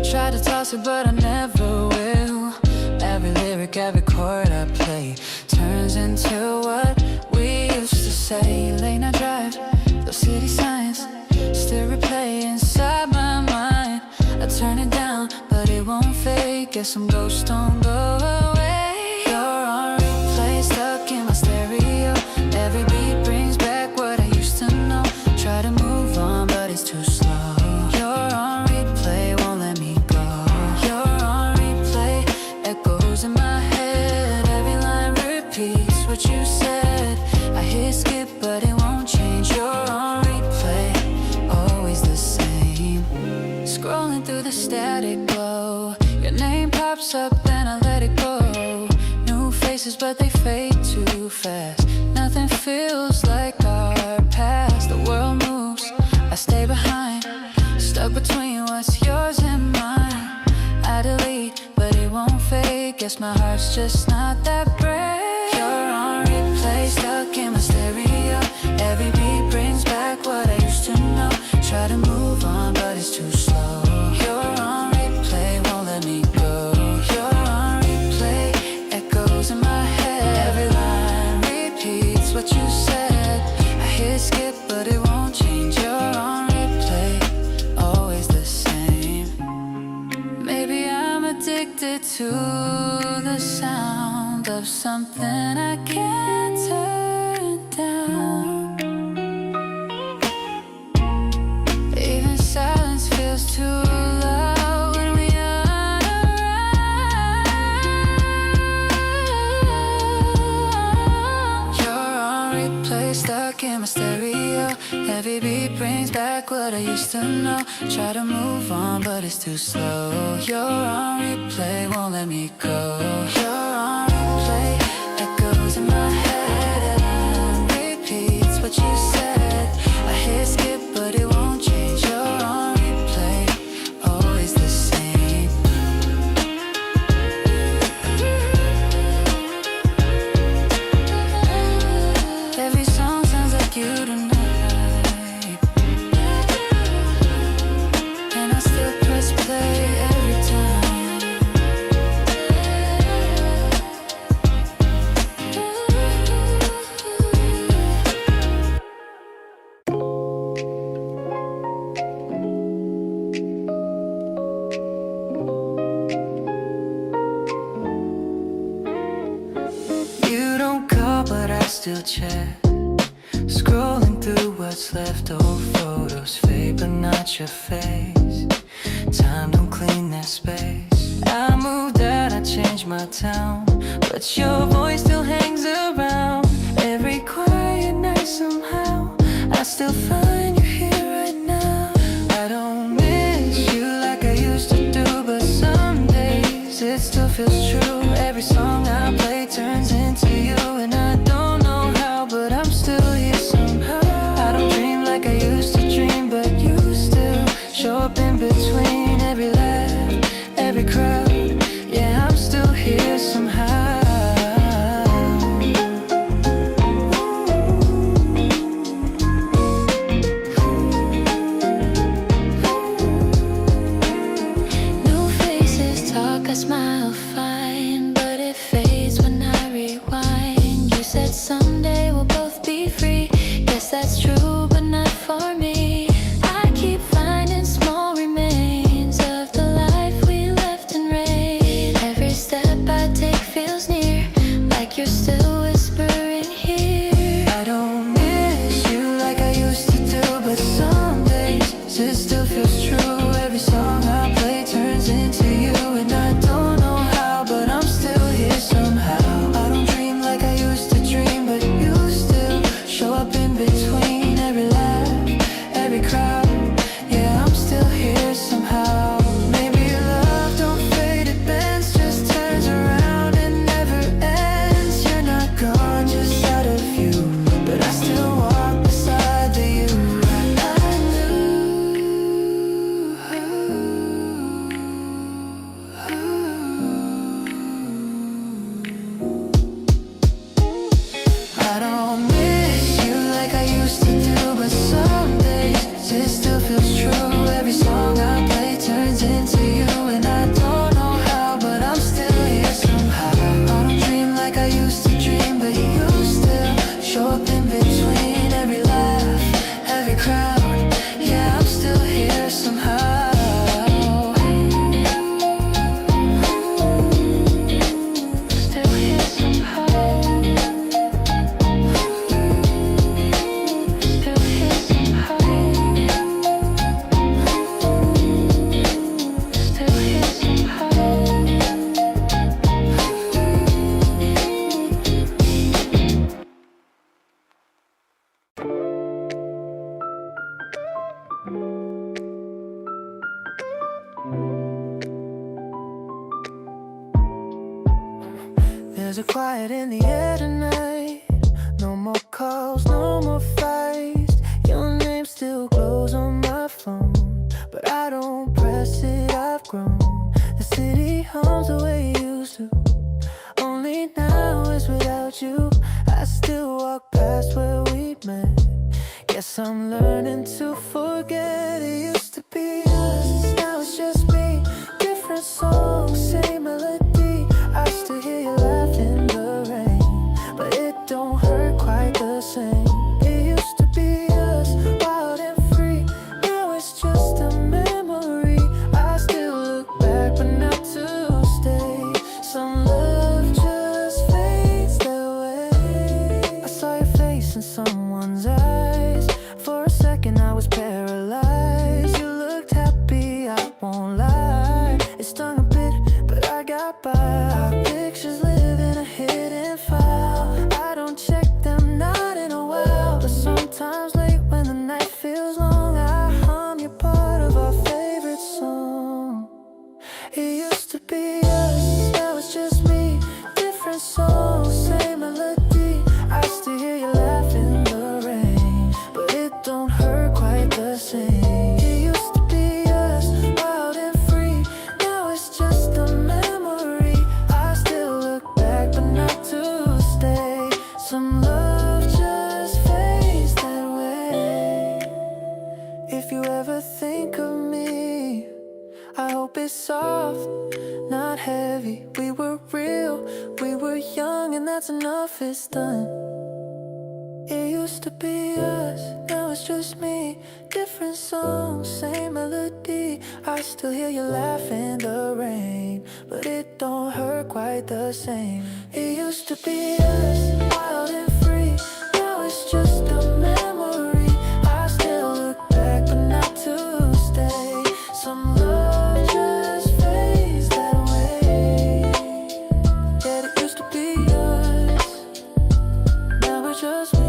Try to toss it, but I never will. Every lyric, every chord I play turns into what we used to say. Late night drive, those city signs still replay inside my mind. I turn it down, but it won't fade. Guess some ghosts don't go away. You're on replay, stuck in my stereo. Every beat brings back what I used to know. Try to move on, but it's too slow. You're on replay, won't let me go. You're on replay, echoes in my head. Every line repeats what you said. I hit skip, but it won't change. You're on replay, always the same. Scrolling through the static glow. Your name pops up, then I let it go. New faces, but they fade too fast. Nothing feels like our past. The world moves, I stay behind. Stuck between what's yours and mine. I delete, but it won't fade. Guess my heart's just not that brave. You're on replay, stuck in my stereo. Every beat brings back what I used to know. Try to move on, but it's too slow. You're on replay, won't let me go. You're on replay, echoes in my head. Every line repeats what you said. I hit skip, but it won't change. You're on replay, always the same. Maybe I'm addicted to the sound of something I can't turn down. Even silence feels too loud when we are around. You're on replay, stuck in my stereo. Every beat brings back what I used to know. Try to move on, but it's too slow. You're on replay, won't let me go. You're on replay, echoes in my head. And repeats what you said. I hit skip, but it won't change. You're on replay, always the same. Every song sounds like you tonight, and I still press play every time. You don't call, but I still chat. Scrolling through what's left, old photos fade, but not your face. Time don't clean that space. I moved out, I changed my town, but your voice still hangs around. Every quiet night somehow, I still find you here right now. I don't miss you like I used to do, but some days it still feels true. Every song I play turns into you, and I don't know how, but I'm still here somehow. I don't dream like I used to dream, but you still show up in between every laugh, every crowd. Yeah, I'm still here somehow. There's a quiet in the air tonight. No more calls, no more fights. Your name still glows on my phone, but I don't press it, I've grown. The city hums the way it used to. Only now is without you. I still walk past where we met. Guess I'm learning to forget. It used to be us, now it's just me. Different songs, same melody. I still hear you laugh in the rain, but it don't hurt quite the same. It used to be us, wild and free. Now it's just a memory. I still look back, but not to stay. Some love just fades that way. I saw your face in someone's eyes. For a second I was paralyzed. You looked happy, I won't lie. It stung a bit, but I got by. Our pictures live in a hidden file. I don't check them, not in a while. But sometimes late when the night feels long, I hum you part of our favorite song. It used to be us, now it's just me. Different songs, same melody. I still hear you laugh in the rain, but it don't hurt quite the same. It used to be us, wild and free. Now it's just a memory. I still look back, but not to stay. Some love just fades that way. If you ever think of me, I hope it's soft, not heavy. We were real, we were young, and that's enough, it's done. It used to be us, now it's just me. Different songs, same melody. I still hear you laugh in the rain, but it don't hurt quite the same. It used to be us, wild and free. Now it's just a memory. I still look back, but not to stay. Some love just fades that way. Yeah, it used to be us, now it's just me.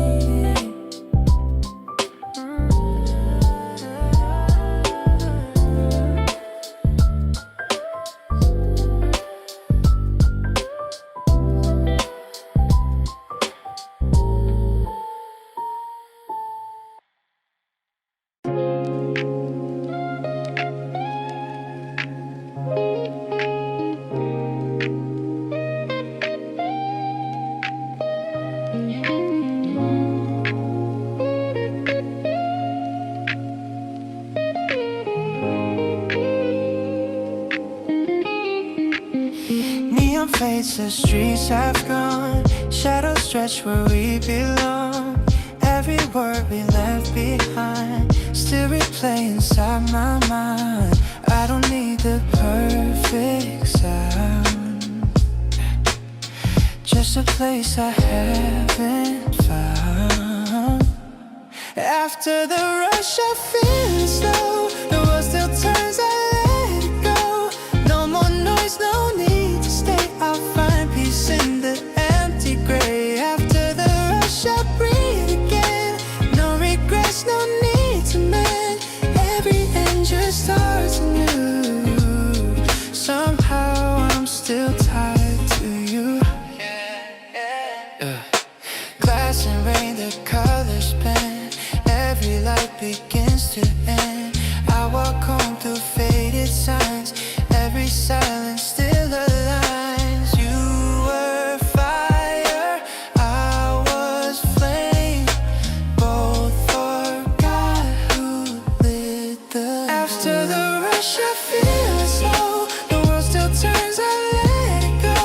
Neon fades, the streets have gone. Shadows stretch where we belong. Every word we left behind still replay inside my mind. I don't need the perfect sound, just a place I haven't found. After the rush I feel slow. The world still turns, I let it go. No more noise, no need to stay. I'll find peace in the empty gray. After the rush I breathe again. No regrets, no need to mend. Every end just starts anew. Somehow I'm still tied to you. Glass and rain, the colors bend. Every light begins to end. I walk home through faded signs. Every silence still aligns. You were fire, I was flame. Both forgot who lit the After the rush I feel slow. The world still turns, I let it go.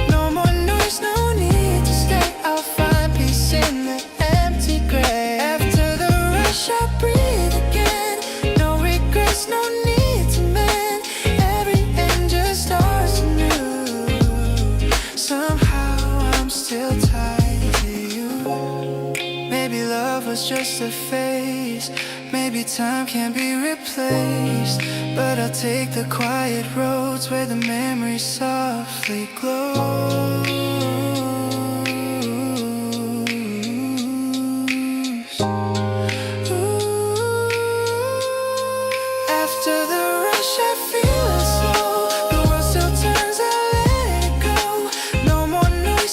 No more noise, no need to stay. I'll find peace in the empty gray. After the rush I breathe again. No regrets, no need to mend. Every end just starts anew. Somehow I'm still tied to you. Maybe love was just a phase. Maybe time can't be replaced. But I'll take the quiet roads where the memories softly glows. After the rush I feel slow. The world still turns, I let it go. No more noise,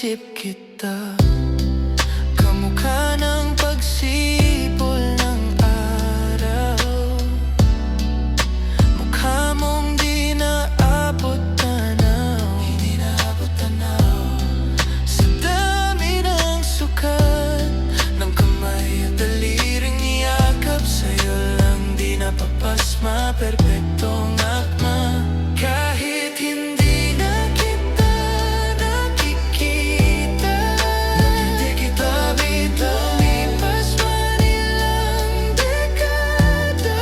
naisip kita. Kamukha ng pagsipol ng araw, mukha mong di naabot tanaw, hindi naabot tanaw. Sa dami ng sukat ng kamay at daliring niyakap, sa'yo lang di napapasma, perpektong akma. Kahit hindi na kita nakikita, hindi kita bitaw. Lipas man ilang dekada,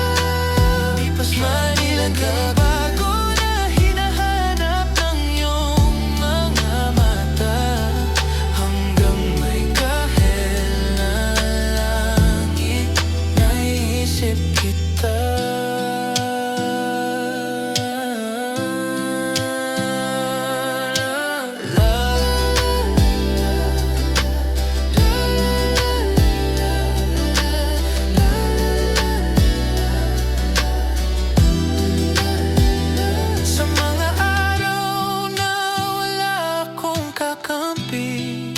lipas man ilang kabago na hinahanap ng iyong mga mata, hanggang may kahel na langit, naisip kita. Sa mga araw na wala akong kakampi,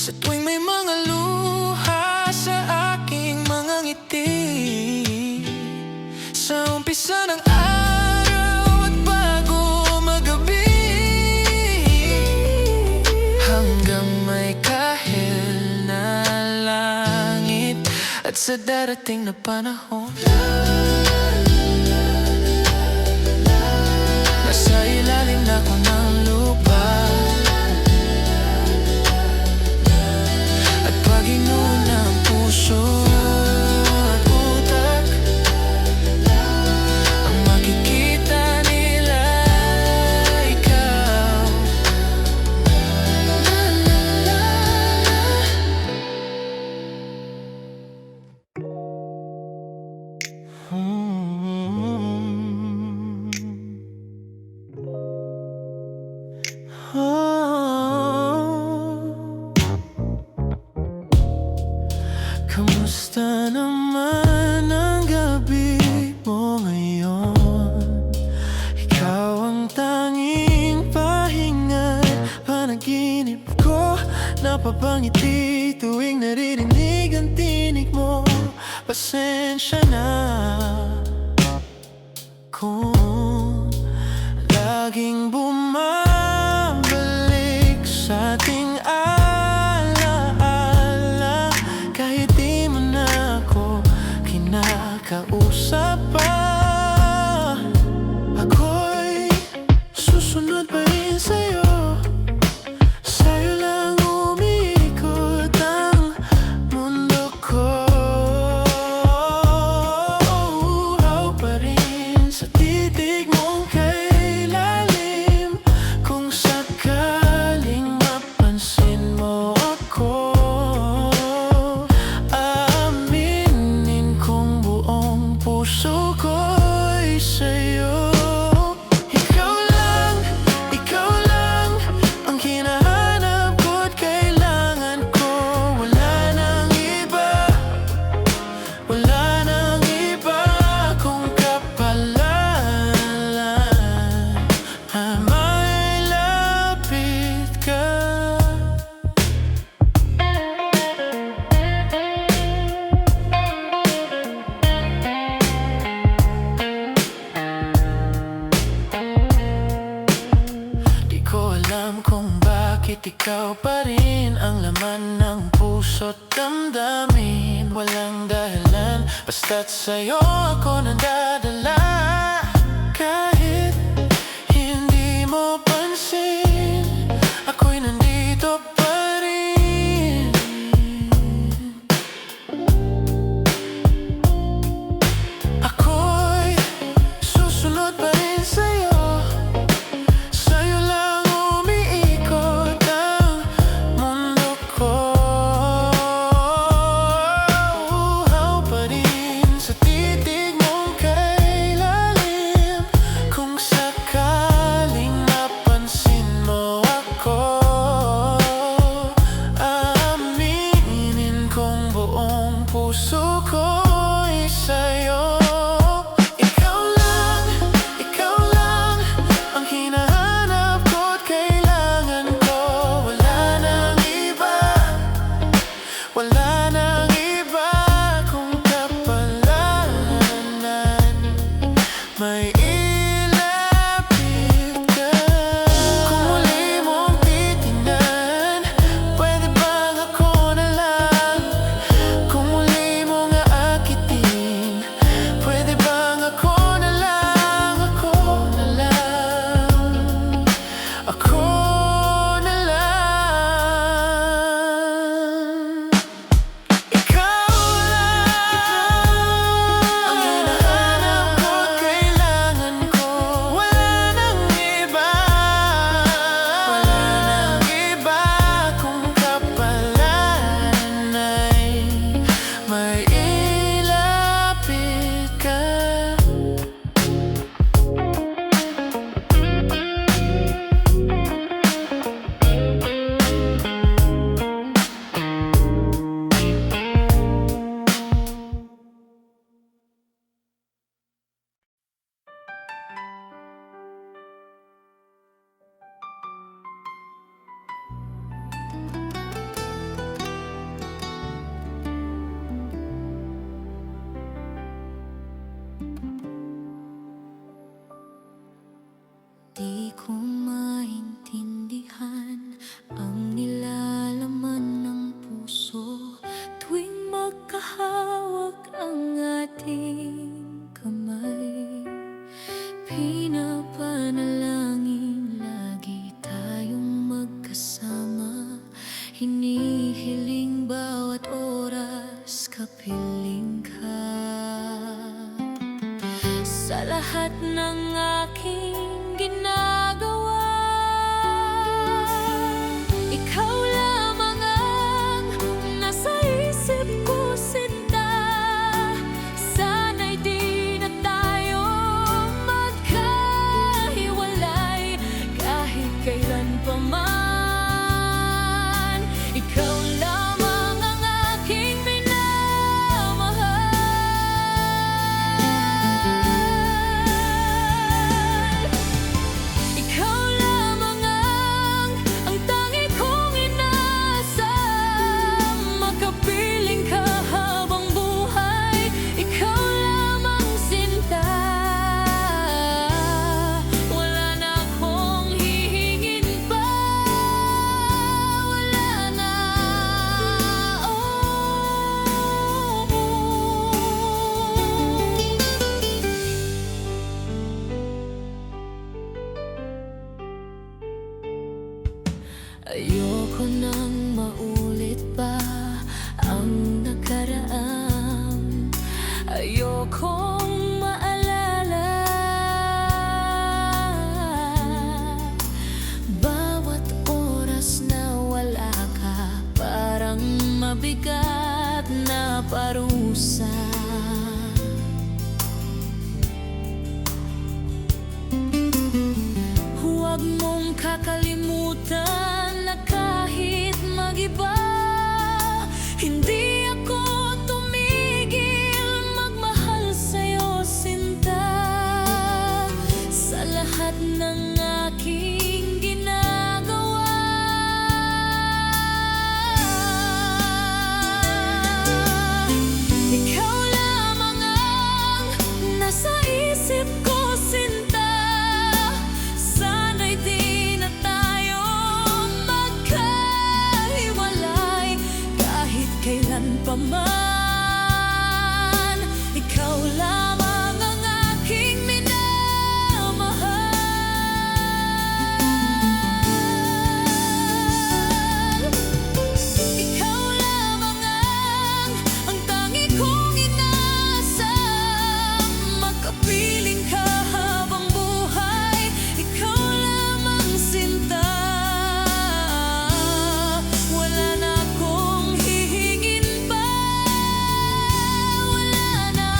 sa tuwing may mga luha sa aking mga ngiti, sa umpisa ng araw at bago magabi, hanggang may kahel na langit, at sa darating na panahon, nasa ilalim na ako ng lupa, at Panginoon ng puso at utak, ang makikita nila ikaw. Kamusta naman ang gabi mo ngayon? Ikaw ang tanging pahinga, panaginip ko, napapangiti tuwing naririnig ang tinig mo. Pasensya na kung laging bumabalik sa ating alaala, kahit di mo na ako kinakausap pa. Ako'y susunod pa rin sa'yo, sa'yo lang umiikot ang mundo ko. Uhaw pa rin sa titig mong kay lalim, kung sakaling mapansin mo ako, aaminin kong buong puso ko'y sa'yo. Ikaw lang ang hinahanap ko't kailangan ko. Wala nang iba, wala nang iba kung kapalan, may lapit ka. Di ko alam kung bakit ikaw pa rin ang laman ng puso't damdamin. Walang dahilan, basta't sa'yo ako nadadala. Kahit hindi mo pansin, ako'y nandito pa rin. Ako'y susunod pa rin sa'yo, sa'yo lang umiikot ang mundo ko. Uhaw pa rin sa titig mong kay lalim, Di ko maintindihan ang nilalaman ng puso tuwing magkahawak ang ating kamay. Pinapanalangin lagi tayong magkasama, hinihiling bawat oras kapiling ka. Sa lahat ng aking ginagawa, ikaw lamang ang nasa isip ko, sinta. Sana'y di na tayo magkahiwalay kahit kailan pa man. Ikaw lamang ang aking minamahal. Ikaw lamang ang tangi kong inaasam, makapiling ka habang buhay. Ikaw lamang, sinta. Wala na akong hihingin pa. Wala na, ayoko nang maulit pa ang nakaraan. Ayokong maalala bawat oras na wala ka, parang mabigat na parusa. Huwag mong kakalimutan na kahit mag-iba, hindi ako tumigil magmahal sa'yo, sinta. Sa lahat ng aking ginagawa, ikaw lamang ang nasa isip ko, sinta. Sana'y di na tayo magkahiwalay kahit kailan pa man. Ikaw lamang ang aking minamahal. Ikaw lamang ang tangi kong inaasam, makapiling ka habang buhay. Ikaw lamang, sinta. Wala na akong hihingin pa. Wala na.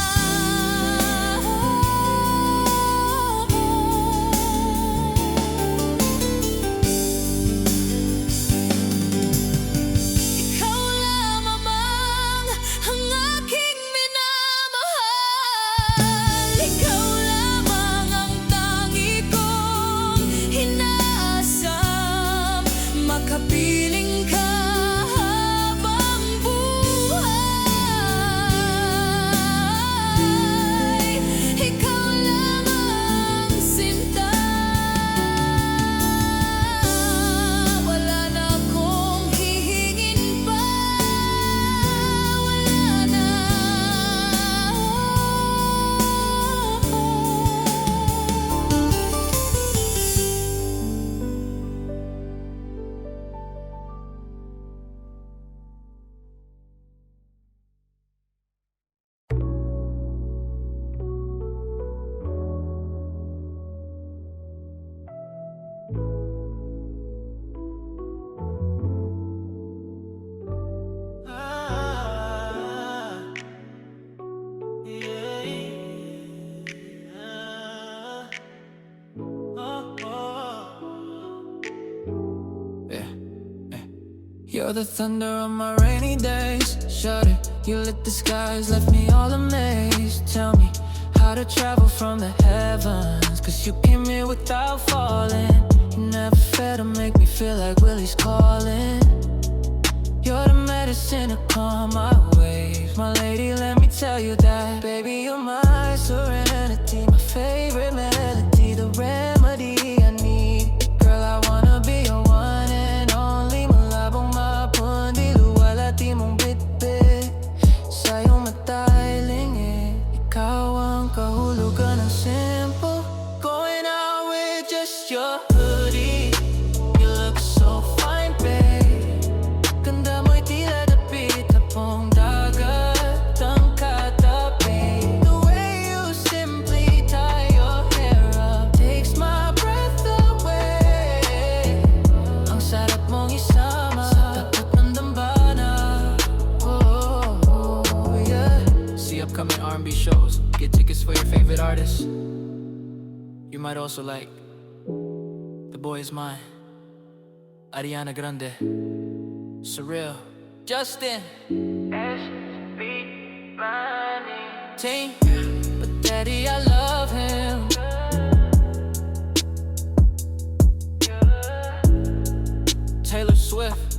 Ikaw lamang ang aking minamahal. Ikaw lamang ang tangi kong inaasam, makapiling ka habang buhay. Ikaw lamang, sinta. Wala na akong hihingin pa. Wala na. You're the thunder on my rainy days. Shudder, you lit the skies, left me all amazed. Tell me how to travel from the heavens, 'cause you came here without falling. You never failed to make me feel like Willie's calling. You're the medicine to calm my waves. My lady, let me tell you that, baby, you're my serenity, my favorite melody, the remedy I just your hoodie. You look so fine, babe. Ganda mo'y tila dapit na pong dagat ang katabi. The way you simply tie your hair up takes my breath away. Ang sarap mong isama sa tapat ng dambana. Oh, yeah. See upcoming R&B shows. Get tickets for your favorite artists. You might also like The Boy Is Mine, Ariana Grande, Surreal, Justin, SB, Bunny, Teen, but daddy I love him. Taylor Swift,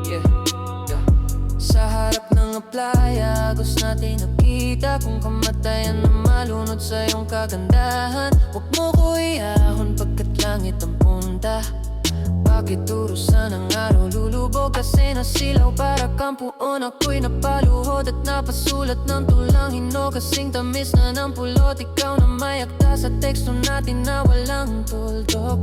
yeah. Sa harap ng playa, gusto natin nakita kung kamatayan na malunod sa iyong kagandahan. Huwag mo ko iahon pagkat langit ang punta. Bakit urusan ang araw lulubog kasi nasilaw para kang puon. Ako'y napaluhod at napasulat ng tulang hino. Kasing tamis na ng pulot, ikaw na may akta sa teksto natin na walang tuldok.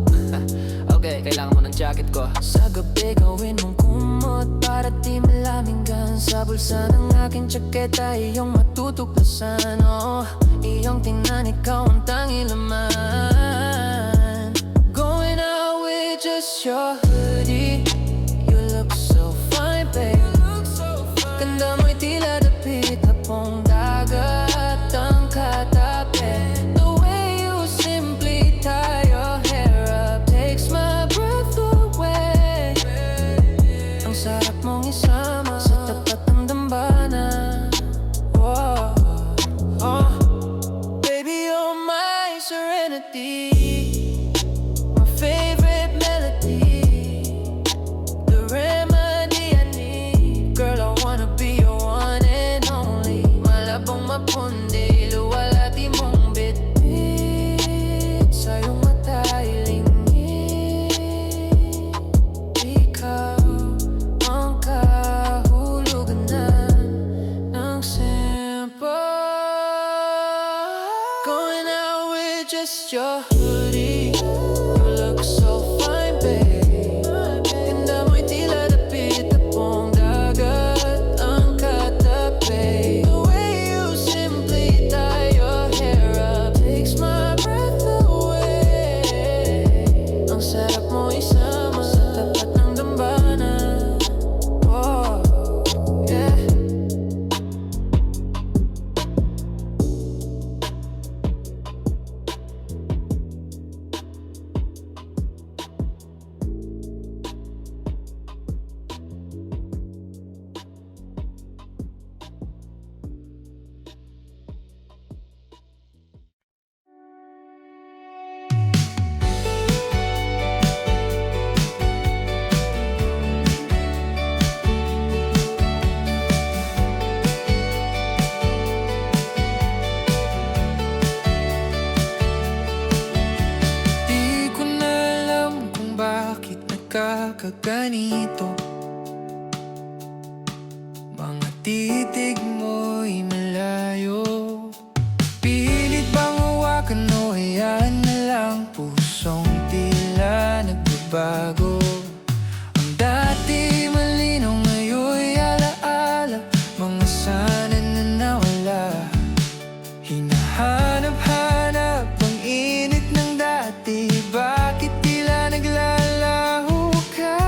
Okay, kailangan mo ng jacket ko. Sa gabi gawin mong kumot para di malaminggan. Sa bulsa ng aking jaketa iyong matutuklasan. Oh, iyong tingnan, ikaw ang tanging laman. Going out with just your hoodie. You look so fine, babe. Ganda mo'y tila dapit na pong dagat ang katabi. The way you simply tie your hair up takes my breath away. Ang sarap mong isama sa tapat ng dambana. Oh, oh. Baby, you're my serenity, my favorite melody, the remedy I need. Girl, I wanna be your one and only. Malabong mapundi, luwalati mong bitbit sa iyong mata'y lingid. Ikaw ang kahulugan ng simple. Going out with just your hoodie. You look so fine, babe. Ganda mo'y tila dapit na pong dagat ang katabi. The way you simply tie your hair up takes my breath away. Ang sarap mo isama sa tapat ng dambana. Oh, yeah. Di ko na alam kung bakit nagkakaganito. Mga titig mo'y malayo. Pilit bang hawakan o hayaan na lang? Pusong tila nagbabago. Ang dati malinaw ngayon'y alaala. Mga sana na nawala. Hinahanap-hanap ang init ng dati. Bakit tila naglalaho ka?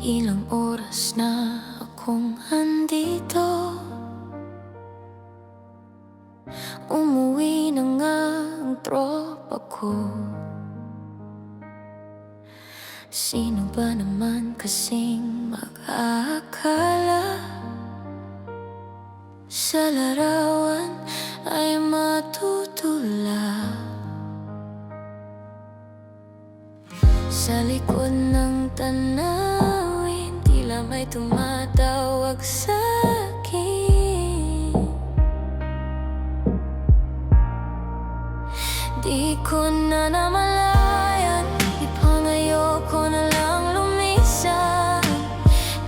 Ilang oras na akong andito. Umuwi na nga ang tropa ko. Sino ba naman kasing mag-aakala sa larawan ay matutula? Sa likod ng tanawin, tila may tumatawag sa'kin. Di ko na namalayan, ipangayo ko na lang lumisan.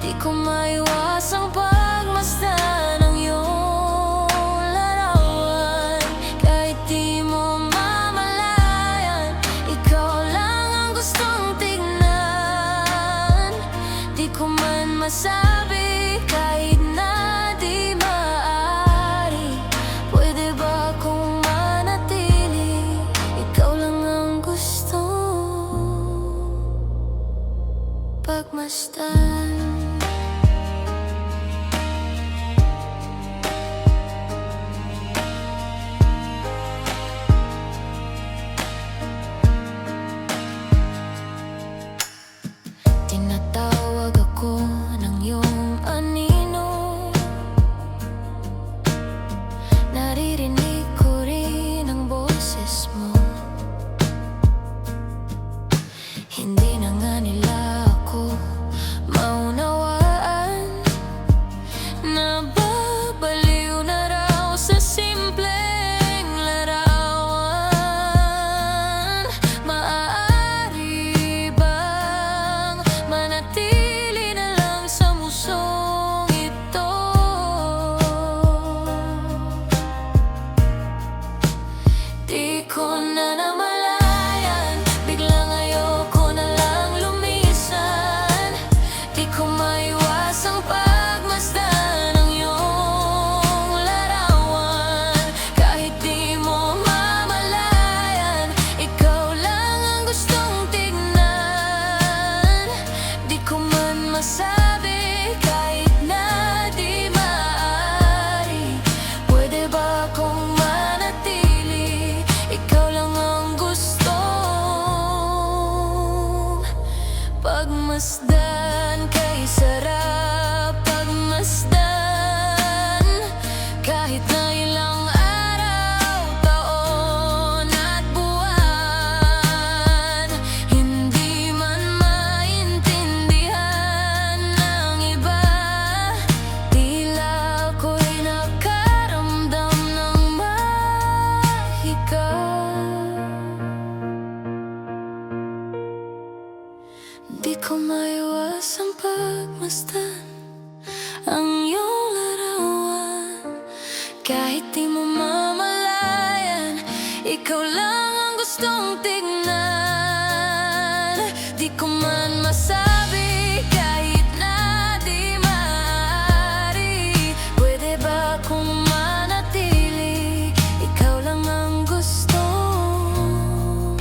Di ko maiwasang pagmasdan ang iyong larawan. Kahit di mo mamalayan, ikaw lang ang gustong tignan. Di ko man masabi kahit na di maaari. Pwede ba akong manatili? Ikaw lang ang gustong pagmasdan. Tinatawag ako ng iyong anino. Naririnig ko rin ang boses mo. Hindi na nga nila ako maunawaan. Nababaliw na raw sa simpleng larawan. Maaari bang manatili na lang sa musong ito? Di ko na namalayan, biglang ayoko na lang lumisan. Di ko maiwasang pagmasdan ang iyong larawan. Kahit di mo mamalayan, ikaw lang ang gustong tignan. Di ko man masabi kahit na di maaari. Pwede ba akong manatili? Ikaw lang ang gustong pagmasdan. Kay sarap pagmasdan. Kahit na ilang araw, taon at buwan. Hindi man maintindihan ng iba, tila ako'y nakaramdam ng mahika. Di ko maiwasang pagmasdan ang iyong larawan. Kahit di mo mamalayan, ikaw lang ang gustong tignan. Di ko man masabi kahit na di maaari. Pwede ba akong manatili? Ikaw lang ang gustong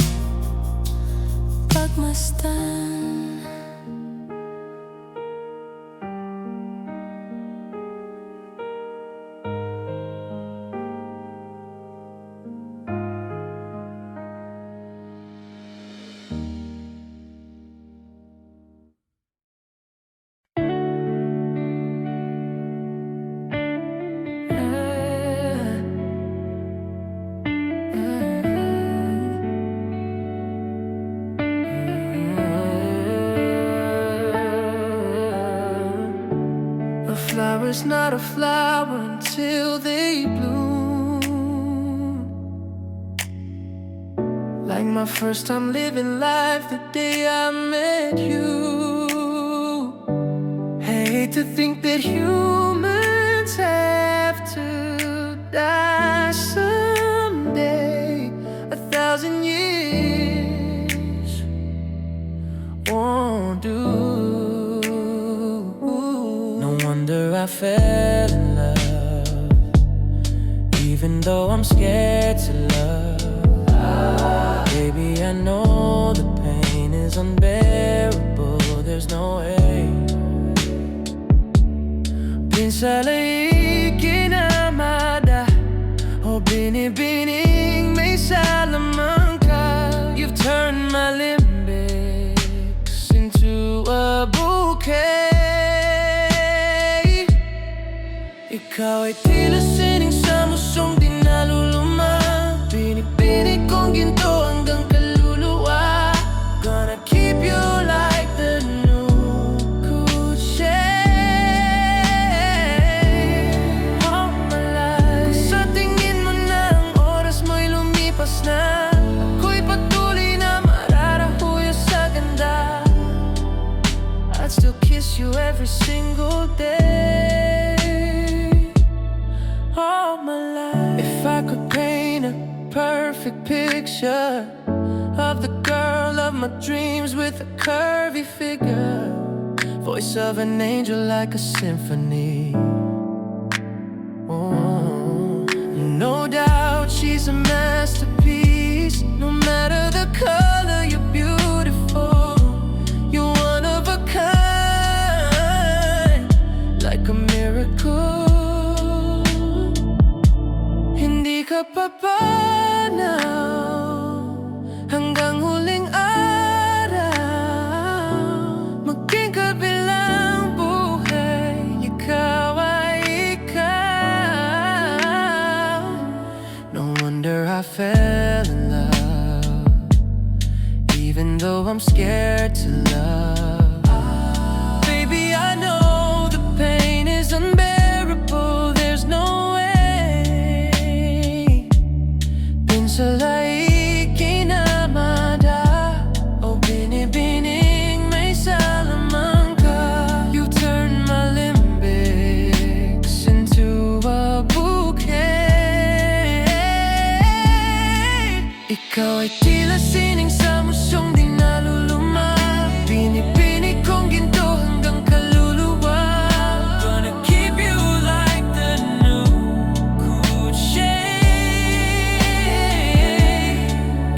pagmasdan. A flower's not a flower until they bloom. Like my first time living life the day I met you. Hate to think that humans have to die someday. 1,000 years won't do. No wonder I fell in love, even though I'm scared to love. Baby, I know the pain is unbearable. There's no way Pinsala'y kinamada o binibining may salamangka. You've turned my limbics into a bouquet. Ikaw ay tila sining sa musong di naluluma. Binibinig kong ginto hanggang kaluluwa. Gonna keep you like the new Gucci all my life. Kung sa tingin mo na ang oras mo'y lumipas na, ako'y patuloy na mararahuya sa ganda. I'd still kiss you every single day, all my life. If I could paint a perfect picture of the girl of my dreams with a curvy figure, voice of an angel like a symphony. Oh, no doubt she's a masterpiece. No matter the color, you're beautiful. You're one of a kind, like a miracle. Hindi ka papanaw hanggang huling araw. Maging kabilang buhay, ikaw ay ikaw. No wonder I fell in love, even though I'm scared to love. Baby, I know the pain is unbearable. There's no way. Pinsala'y kinamada o binibining may salamangka. You turned my limbics into a bouquet. Ikaw ay tila sining sa musong di naluluma. Binibinig kong ginto hanggang kaluluwa. Gonna keep you like the new Gucci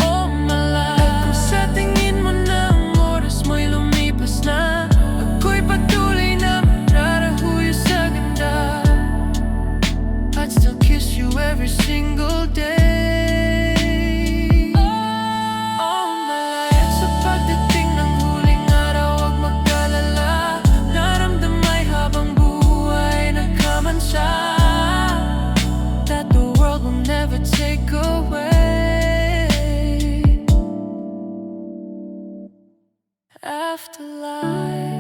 all my life. Kung sa tingin mo na ang oras mo'y lumipas na, ako'y patuloy na mararahuya sa ganda. I'd still kiss you every single day, all my life. Sa pagdating ng huling araw, huwag mag-alala. Naramdamay habang buhay nagkamansa, that the world will never take away. Afterlife.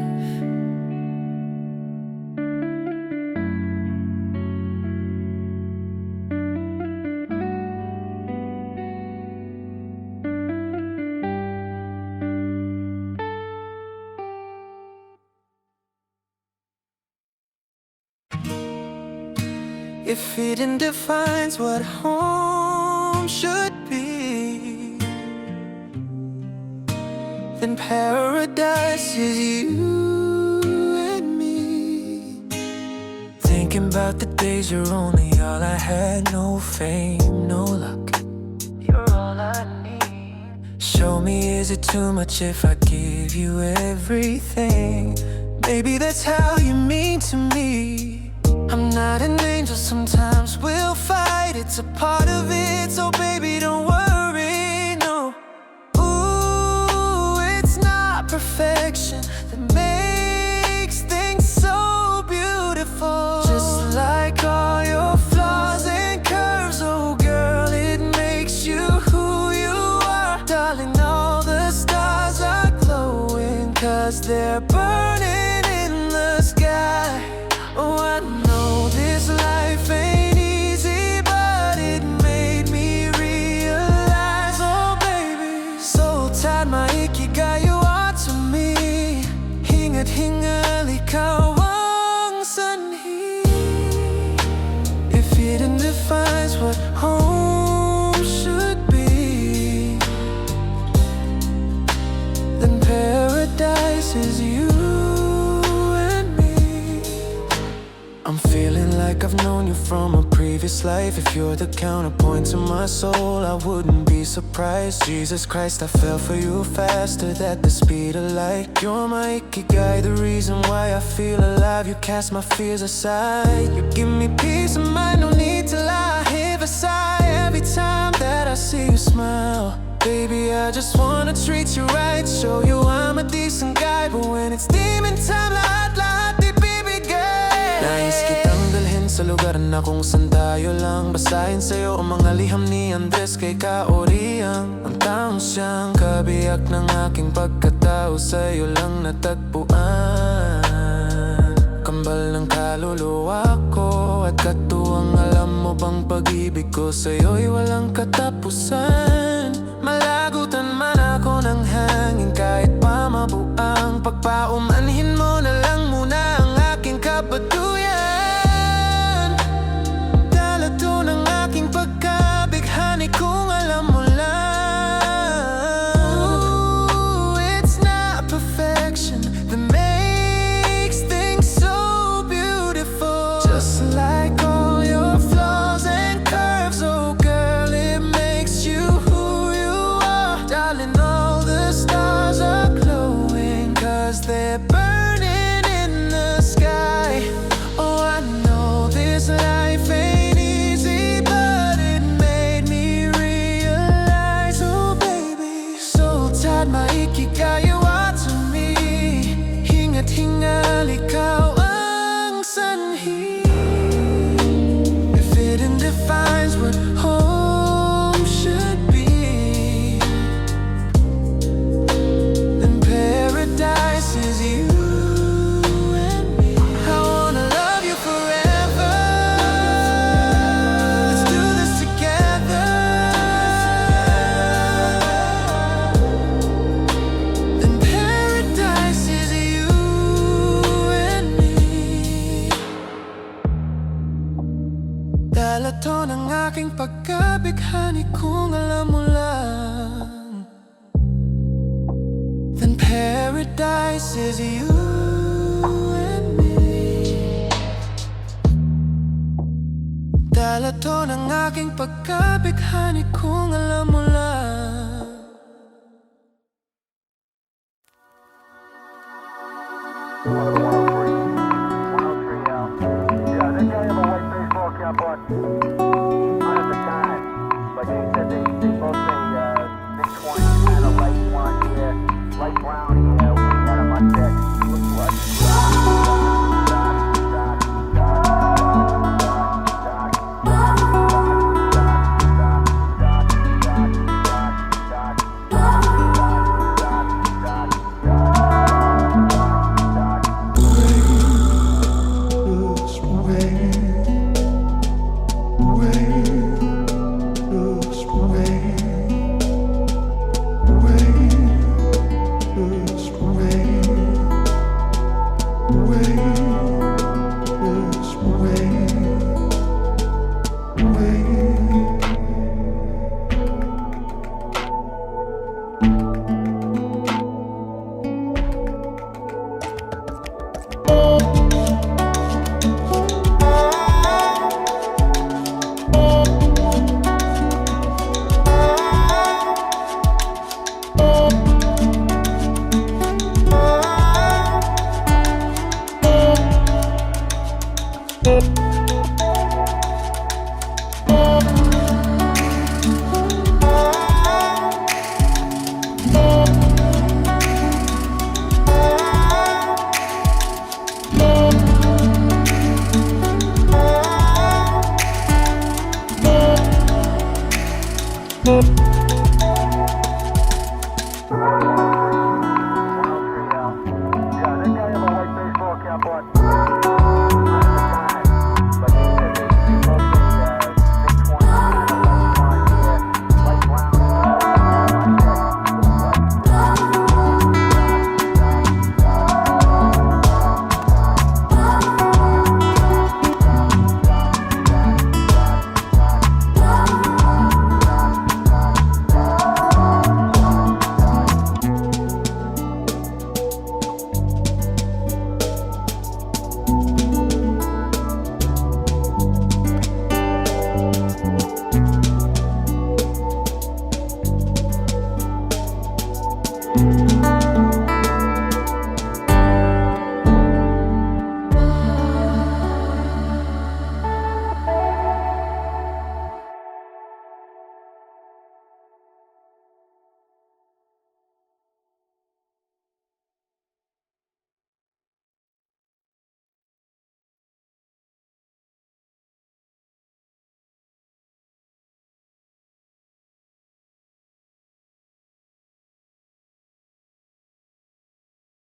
If hidden defines what home should be, then paradise is you and me. Thinking about the days you're only all I had. No fame, no luck, you're all I need. Show me, is it too much if I give you everything? Maybe that's how you mean to me. I'm not an angel, sometimes we'll fight. It's a part of it, so baby don't worry, no. Ooh, it's not perfection that makes things so beautiful. Just like all your flaws and curves, oh girl, it makes you who you are. Darling, all the stars are glowing, 'cause they're burning in the sky. Oh, I know this life ain't easy, but it made me realize, oh baby, so tied my ikigayo onto me. Hinga't hingal, ikaw ang sanhi. If hidden defines what home should be, then paradise is you. I'm feeling like I've known you from a previous previous life. If you're the counterpoint to my soul, I wouldn't be surprised. Jesus Christ, I fell for you faster than the speed of light. You're my ikigai, the reason why I feel alive. You cast my fears aside. You give me peace of mind, no need to lie. I hear a sigh every time that I see you smile. Baby, I just wanna treat you right, show you I'm a decent guy. But when it's demon time, lahat di bibigay. Nais kitang dalhin sa lugar na kung saan tayo lang. Basahin sa'yo ang mga liham ni Andres kay Kaoriang. Ang taong siyang kabiyak ng aking pagkatao, sa'yo lang natagpuan. Kambal ng kaluluwa ko at katuwang, alam mo bang pag-ibig ko sa'yo'y walang katapusan. Malagutan man ako ng hangin kahit pa mabuang. Pagpaumanhin mo na lang muna ang aking kabaduyan. Dala to ng aking pagkabighani kung alam mo lang. Ooh, it's not perfection that makes things so beautiful. Just like all your flaws and curves, oh girl, it makes you who you are. Darling, all the stars are glowing 'cause they're burning in the sky. Oh, I know this life ain't easy, but it made me realize, oh baby, so tied my ikigai, you are to me. Hinga't hingal, ikaw ang sanhi. If it defines what home should be, then paradise is you and me. I wanna love you forever. Let's do this together. Then paradise is you and me. Dala to ng aking pagkabighani kung alam mo lang. Then paradise is you and me. Dala to ng aking pagkabighani kung alam mo lang. Yeah, they gave him a white baseball cap on. Not at the time, but they said they both say mid-20s, had a light blonde hair, light brown hair. We had him on deck. He looked like Thank